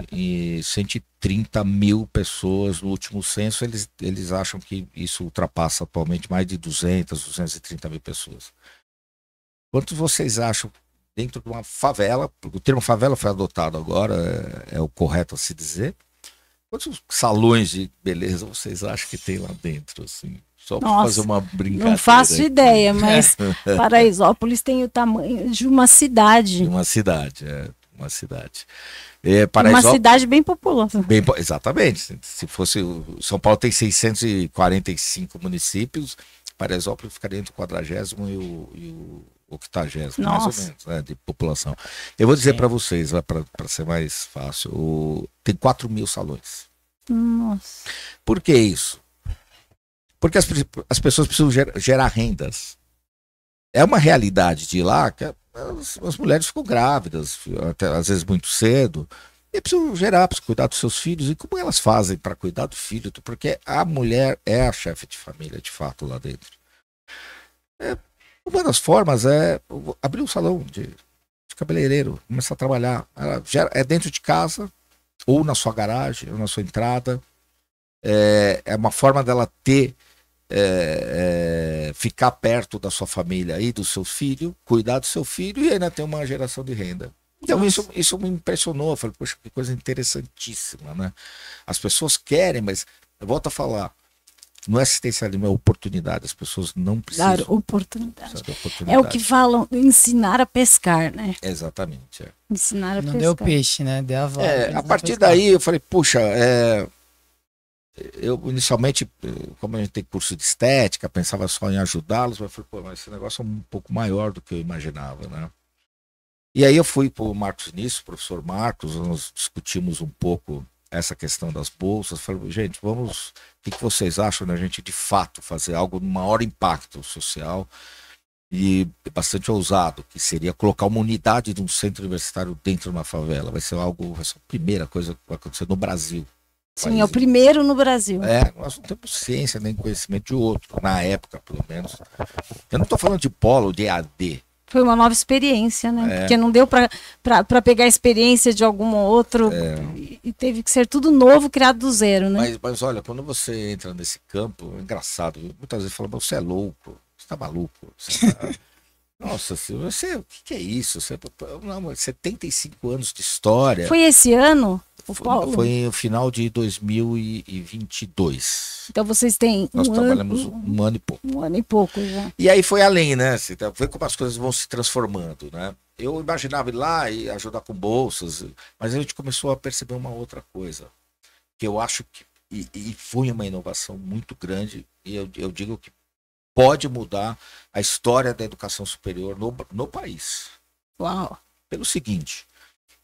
130 mil pessoas no último censo, eles acham que isso ultrapassa atualmente mais de 230 mil pessoas. Quantos vocês acham dentro de uma favela? O termo favela foi adotado agora, é o correto a se dizer. Quantos salões de beleza vocês acham que tem lá dentro, assim? Só para fazer uma brincadeira. Não faço ideia, mas Paraisópolis tem o tamanho de uma cidade. De uma cidade, uma cidade. Uma cidade bem populosa. Exatamente. Se fosse São Paulo tem 645 municípios, Paraisópolis ficaria entre o 40º e o 80º, mais ou menos, né, de população. Eu vou dizer para vocês, para ser mais fácil, tem 4 mil salões. Nossa. Por que isso? Porque as pessoas precisam gerar rendas. É uma realidade de lá que as mulheres ficam grávidas, até, às vezes muito cedo, e precisam precisam cuidar dos seus filhos. E como elas fazem para cuidar do filho? Porque a mulher é a chefe de família, de fato, lá dentro. Uma das formas é abrir um salão de cabeleireiro, começar a trabalhar. É dentro de casa, ou na sua garagem, ou na sua entrada. É uma forma dela ficar perto da sua família e do seu filho, cuidar do seu filho e ainda ter uma geração de renda. Então isso me impressionou. Eu falei, poxa, que coisa interessantíssima, né? As pessoas querem, mas eu volto a falar, não é assistencialismo, é oportunidade. As pessoas não precisam. Claro, oportunidade. É o que falam, ensinar a pescar, né? Exatamente. Ensinar a pescar. Não deu peixe, né? Deu a volta. A partir daí eu falei, puxa, eu inicialmente, como a gente tem curso de estética, pensava só em ajudá-los, mas eu falei, pô, mas esse negócio é um pouco maior do que eu imaginava, né? E aí eu fui para o Marcos Início, professor Marcos, nós discutimos um pouco essa questão das bolsas. Falei, gente, o que vocês acham da gente de fato fazer algo de maior impacto social e bastante ousado, que seria colocar uma unidade de um centro universitário dentro de uma favela? Vai ser a primeira coisa que vai acontecer no Brasil. Sim, é o primeiro no Brasil. Nós não temos ciência nem conhecimento de outro, na época, pelo menos. Eu não estou falando de polo, de EAD. Foi uma nova experiência, né? Porque não deu para pegar a experiência de algum outro e teve que ser tudo novo, criado do zero, né? Mas olha, quando você entra nesse campo, é engraçado. Muitas vezes falam, você é louco, você tá maluco. Nossa, você, o que é isso? 75 anos de história. Foi esse ano? Foi no final de 2022. Então vocês têm Nós trabalhamos um ano e pouco. Um ano e pouco já. E aí foi além, né? Você vê como as coisas vão se transformando, né? Eu imaginava ir lá e ajudar com bolsas, mas a gente começou a perceber uma outra coisa, que eu acho que e foi uma inovação muito grande, e eu digo que pode mudar a história da educação superior no país. Uau! Pelo seguinte,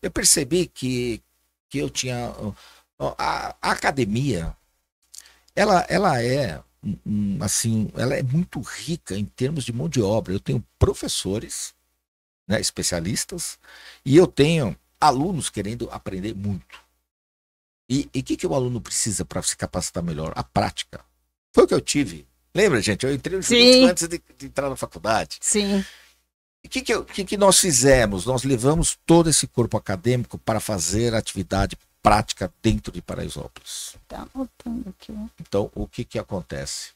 eu percebi que eu tinha... A academia, ela é assim, ela é muito rica em termos de mão de obra. Eu tenho professores, né, especialistas, e eu tenho alunos querendo aprender muito. E o que o aluno precisa para se capacitar melhor? A prática. Foi o que eu tive. Lembra, gente? Eu entrei no jurídico antes de entrar na faculdade. Sim. E o que nós fizemos? Nós levamos todo esse corpo acadêmico para fazer atividade prática dentro de Paraisópolis. Tá anotando aqui. Então, o que acontece?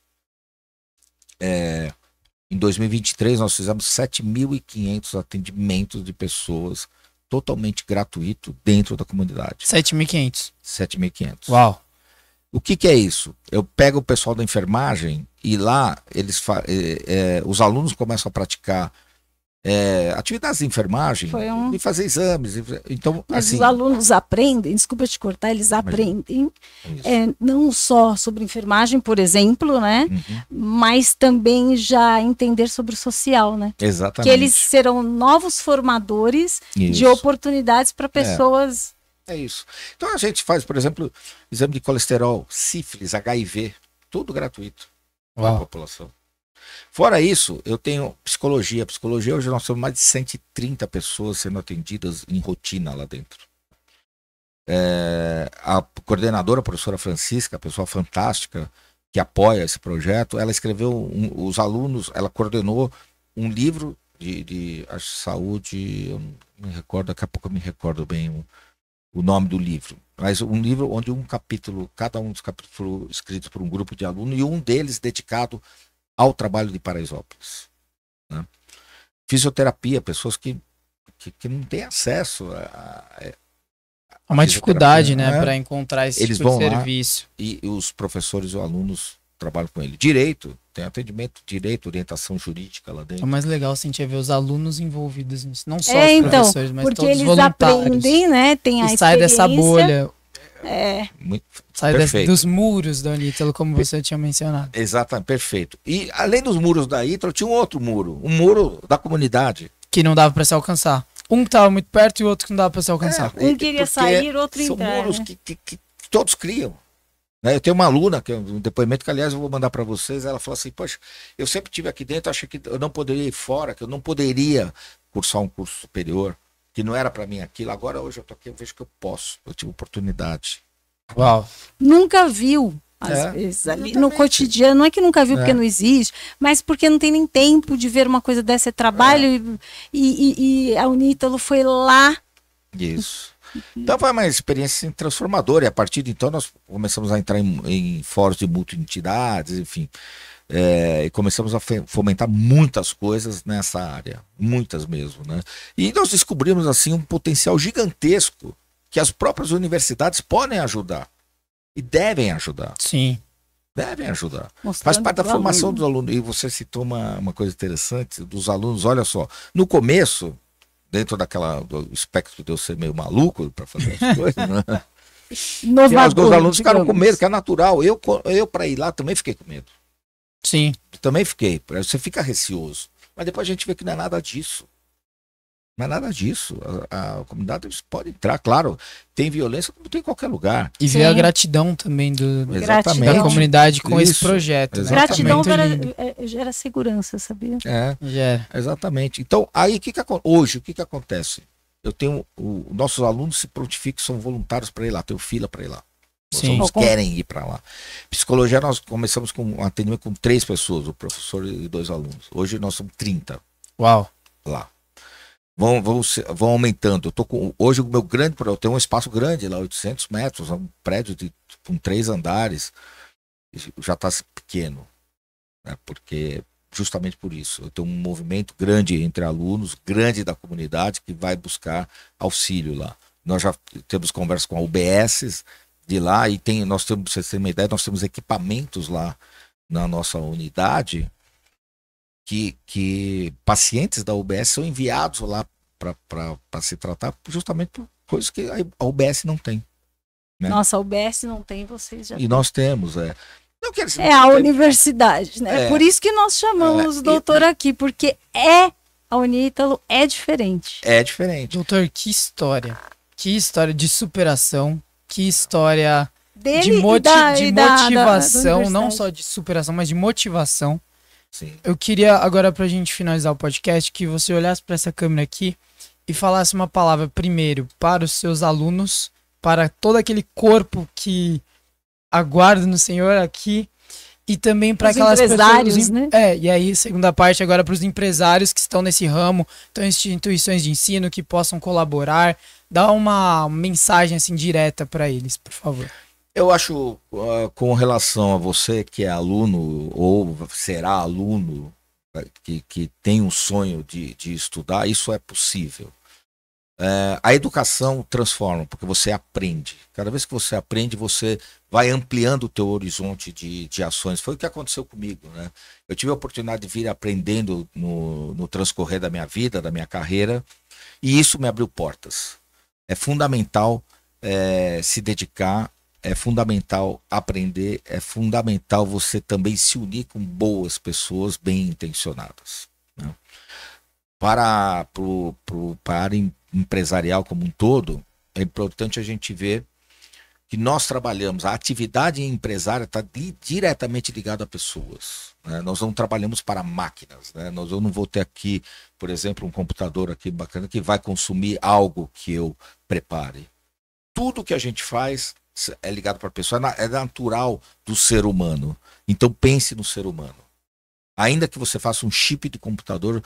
Em 2023, nós fizemos 7.500 atendimentos de pessoas totalmente gratuito dentro da comunidade. 7.500. 7.500. Uau. O que é isso? Eu pego o pessoal da enfermagem e lá os alunos começam a praticar atividades de enfermagem e fazer exames. Então, mas assim, os alunos aprendem, desculpa te cortar, eles aprendem não só sobre enfermagem, por exemplo, né? Mas também já entender sobre o social, né? Exatamente. Que eles serão novos formadores de oportunidades para pessoas. É isso. Então a gente faz, por exemplo, exame de colesterol, sífilis, HIV, tudo gratuito para a população. Fora isso, eu tenho psicologia. Psicologia, hoje nós temos mais de 130 pessoas sendo atendidas em rotina lá dentro. A coordenadora, a professora Francisca, a pessoa fantástica que apoia esse projeto, ela escreveu, os alunos, ela coordenou um livro de saúde, eu não me recordo, daqui a pouco eu me recordo bem o nome do livro. Mas um livro onde cada um dos capítulos foram escritos por um grupo de alunos e um deles dedicado ao trabalho de Paraisópolis. Né? Fisioterapia, pessoas que não têm acesso a uma dificuldade, né, para encontrar esse eles tipo vão de serviço. Lá e os professores e os alunos trabalham com ele. Direito, tem atendimento, direito, orientação jurídica lá dentro. É mais legal sentir ver os alunos envolvidos nisso, não só os professores, mas todos os voluntários. Porque eles aprendem, né, tem a experiência. Sai dessa bolha. Sai dos muros da Unítalo, como você tinha mencionado. Exatamente, perfeito. E além dos muros da Ítalo, tinha um outro muro, um muro da comunidade. Que não dava para se alcançar. Um estava muito perto e o outro que não dava para se alcançar. Um queria sair, outro entrar. São muros que todos criam. Né? Eu tenho uma aluna, que é um depoimento que, aliás, eu vou mandar para vocês. Ela falou assim: poxa, eu sempre estive aqui dentro, achei que eu não poderia ir fora, que eu não poderia cursar um curso superior, que não era para mim aquilo. Agora, hoje eu tô aqui, eu vejo que eu posso. Eu tive oportunidade. Uau. Nunca viu. Às vezes, ali no cotidiano, não é que nunca viu porque não existe, mas porque não tem nem tempo de ver uma coisa dessa, é trabalho, e a Unítalo foi lá. Isso. Então foi uma experiência transformadora, e a partir de então nós começamos a entrar em fóruns de multi-entidades, enfim, e começamos a fomentar muitas coisas nessa área, muitas mesmo, né? E nós descobrimos assim um potencial gigantesco que as próprias universidades podem ajudar. E devem ajudar. Sim. Devem ajudar. Mostrando Faz parte da formação dos alunos. E você citou uma coisa interessante dos alunos. Olha só, no começo, dentro do espectro de eu ser meio maluco para fazer as coisas, né? Os alunos ficaram com medo, que é natural. Eu para ir lá também fiquei com medo. Sim. Também fiquei. Você fica receoso. Mas depois a gente vê que não é nada disso. Não é nada disso. A comunidade pode entrar, claro. Tem violência como tem em qualquer lugar. E ver a gratidão também da comunidade com esse projeto. Gratidão gera segurança, sabia? Gera. Exatamente. Então, aí hoje, o que acontece? Eu tenho. Nossos alunos se prontificam, são voluntários para ir lá, tenho fila para ir lá. Os alunos querem ir para lá. Psicologia, nós começamos com um atendimento com 3 pessoas, o professor e 2 alunos. Hoje nós somos 30. Uau! Lá. Vão aumentando. Hoje o meu grande problema, eu tenho um espaço grande lá, 800 metros, um prédio com 3 andares, já está pequeno, né? Porque justamente por isso, eu tenho um movimento grande entre alunos, grande da comunidade, que vai buscar auxílio lá. Nós já temos conversa com a UBS de lá, e nós temos, pra vocês terem uma ideia, nós temos equipamentos lá na nossa unidade, que pacientes da UBS são enviados lá para se tratar justamente por coisas que a UBS não tem. Né? Nossa, a UBS não tem, vocês já têm. E nós temos, Não quero dizer, a universidade, né? Por isso que nós chamamos o doutor aqui, porque a Unítalo é diferente. É diferente. Doutor, que história. Que história de superação. Que história dele de e motivação, da não só de superação, mas de motivação. Sim. Eu queria agora, pra gente finalizar o podcast, que você olhasse para essa câmera aqui e falasse uma palavra primeiro para os seus alunos, para todo aquele corpo que aguarda no Senhor aqui, e também para aquelas empresários, pessoas, né? E aí, segunda parte agora para os empresários que estão nesse ramo, então instituições de ensino que possam colaborar, dá uma mensagem assim direta para eles, por favor. Eu acho, com relação a você que é aluno ou será aluno, que tem um sonho de estudar, isso é possível. A educação transforma, porque você aprende. Cada vez que você aprende, você vai ampliando o teu horizonte de ações. Foi o que aconteceu comigo, né? Eu tive a oportunidade de vir aprendendo no transcorrer da minha vida, da minha carreira, e isso me abriu portas. É fundamental se dedicar, é fundamental aprender, é fundamental você também se unir com boas pessoas bem intencionadas, né? Para a área empresarial como um todo, é importante a gente ver que nós trabalhamos, a atividade empresária está diretamente ligada a pessoas, né? Nós não trabalhamos para máquinas, né? Eu não vou ter aqui, por exemplo, um computador aqui bacana que vai consumir algo que eu prepare. Tudo que a gente faz é ligado para a pessoa, é natural do ser humano. Então pense no ser humano. Ainda que você faça um chip de computador,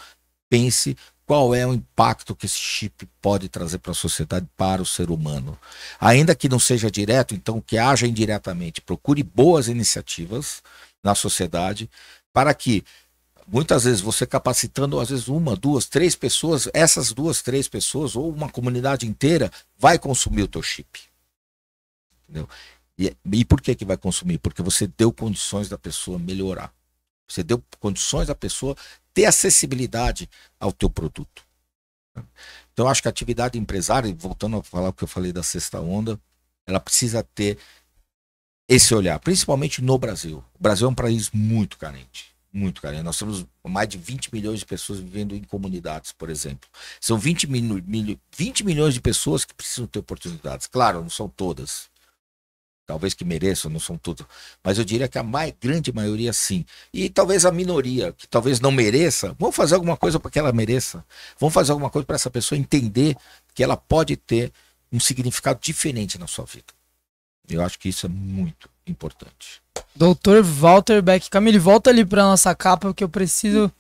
pense qual é o impacto que esse chip pode trazer para a sociedade, para o ser humano. Ainda que não seja direto, então que haja indiretamente. Procure boas iniciativas na sociedade para que, muitas vezes, você capacitando, às vezes, 1, 2, 3 pessoas, essas 2, 3 pessoas, ou uma comunidade inteira, vai consumir o teu chip. Entendeu? E por que vai consumir? Porque você deu condições da pessoa melhorar. Você deu condições da pessoa ter acessibilidade ao teu produto. Então, eu acho que a atividade empresária, voltando a falar o que eu falei da sexta onda, ela precisa ter esse olhar, principalmente no Brasil. O Brasil é um país muito carente. Muito carente. Nós temos mais de 20 milhões de pessoas vivendo em comunidades, por exemplo. São 20 milhões de pessoas que precisam ter oportunidades. Claro, não são todas. Talvez que mereçam, não são tudo. Mas eu diria que a grande maioria sim. E talvez a minoria, que talvez não mereça, vamos fazer alguma coisa para que ela mereça. Vamos fazer alguma coisa para essa pessoa entender que ela pode ter um significado diferente na sua vida. Eu acho que isso é muito importante. Dr. Walter Beck. Camille, volta ali para nossa capa, porque eu preciso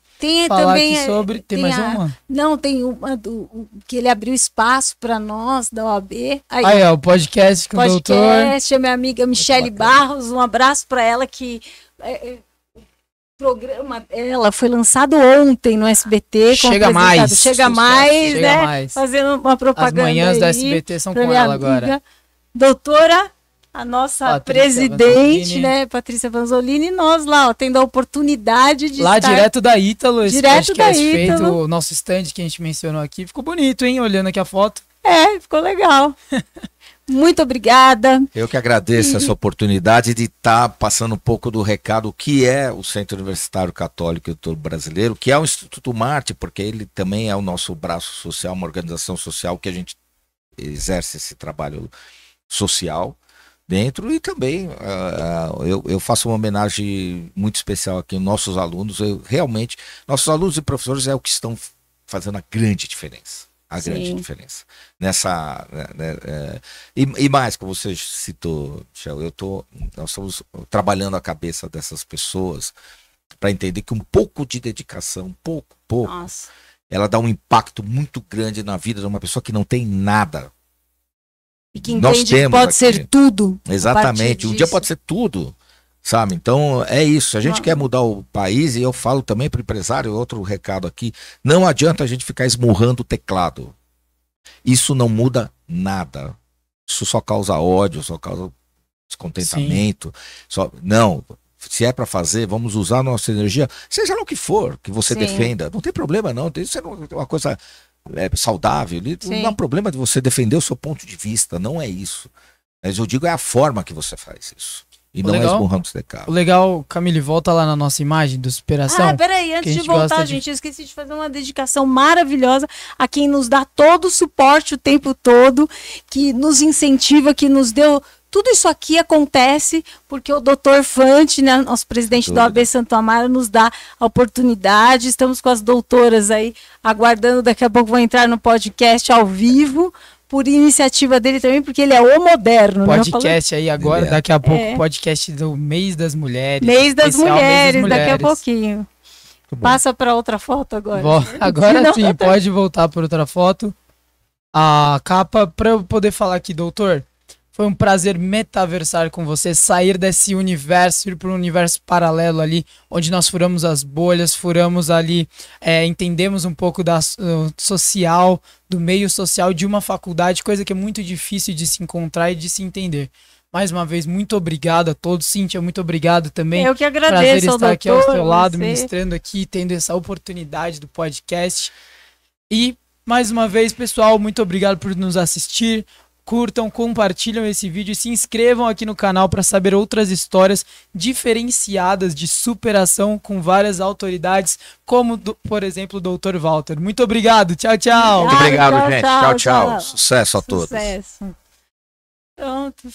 falar também aqui sobre... Tem mais uma? Não, tem uma que ele abriu espaço para nós, da OAB. Aí, o podcast com o doutor. A minha amiga Michele Barros, um abraço para ela, que o programa dela foi lançado ontem no SBT. Chega mais. Chega mais. Fazendo uma propaganda. As manhãs da SBT são com ela agora. Doutora... A nossa presidente, né, Patrícia Vanzolini, e nós lá, tendo a oportunidade de lá estar... direto da Ítalo, esse direto podcast feito, o nosso stand que a gente mencionou aqui, ficou bonito, hein, olhando aqui a foto. Ficou legal. Muito obrigada. Eu que agradeço essa oportunidade de estar passando um pouco do recado, o que é o Centro Universitário Católico Brasileiro, que é o Instituto Marte, porque ele também é o nosso braço social, uma organização social que a gente exerce esse trabalho social dentro, e também eu faço uma homenagem muito especial aqui aos nossos alunos. Realmente, nossos alunos e professores é o que estão fazendo a grande diferença. Grande diferença. Nessa. E mais, como você citou, Michel, nós estamos trabalhando a cabeça dessas pessoas para entender que um pouco de dedicação, pouco, Nossa. Ela dá um impacto muito grande na vida de uma pessoa que não tem nada. E que entende que pode ser tudo. Exatamente, um dia pode ser tudo, sabe? Então é isso, se a gente quer mudar o país, e eu falo também para o empresário, outro recado aqui, não adianta a gente ficar esmurrando o teclado. Isso não muda Isso só causa ódio, só causa descontentamento. Não, se é para fazer, vamos usar a nossa energia, seja lá o que for que você defenda, não tem problema não, isso é uma coisa... saudável, não há problema de você defender o seu ponto de vista, não é isso. Mas eu digo, é a forma que você faz isso. E não é esmurrando o teclado. O legal, Camille, volta lá na nossa imagem do Superação. Peraí, antes de voltar, gente, eu esqueci de fazer uma dedicação maravilhosa a quem nos dá todo o suporte o tempo todo, que nos incentiva, que nos deu tudo isso aqui acontece porque o Dr. Fante, né, nosso presidente do AB Santo Amaro, nos dá a oportunidade. Estamos com as doutoras aí aguardando, daqui a pouco vão entrar no podcast ao vivo, por iniciativa dele também, porque ele é o moderno. Podcast aí agora, daqui a pouco, podcast do Mês das Mulheres. Mês das Mulheres, daqui a pouquinho. Passa para outra foto agora. Agora sim, pode voltar para outra foto. A capa, para eu poder falar aqui, doutor, foi um prazer metaversar com você, sair desse universo, ir para um universo paralelo ali, onde nós furamos as bolhas, furamos ali, entendemos um pouco da social, do meio social de uma faculdade, coisa que é muito difícil de se encontrar e de se entender. Mais uma vez, muito obrigado a todos. Cíntia, muito obrigado também. Eu que agradeço, prazer estar aqui ao seu lado, você. ministrando aqui, tendo essa oportunidade do podcast. E, mais uma vez, pessoal, muito obrigado por nos assistir. Curtam, compartilham esse vídeo e se inscrevam aqui no canal para saber outras histórias diferenciadas de superação com várias autoridades, como, por exemplo, o Dr. Walter. Muito obrigado. Tchau, tchau. Muito obrigado, gente. Tchau, tchau. Sucesso a todos. Sucesso. Pronto.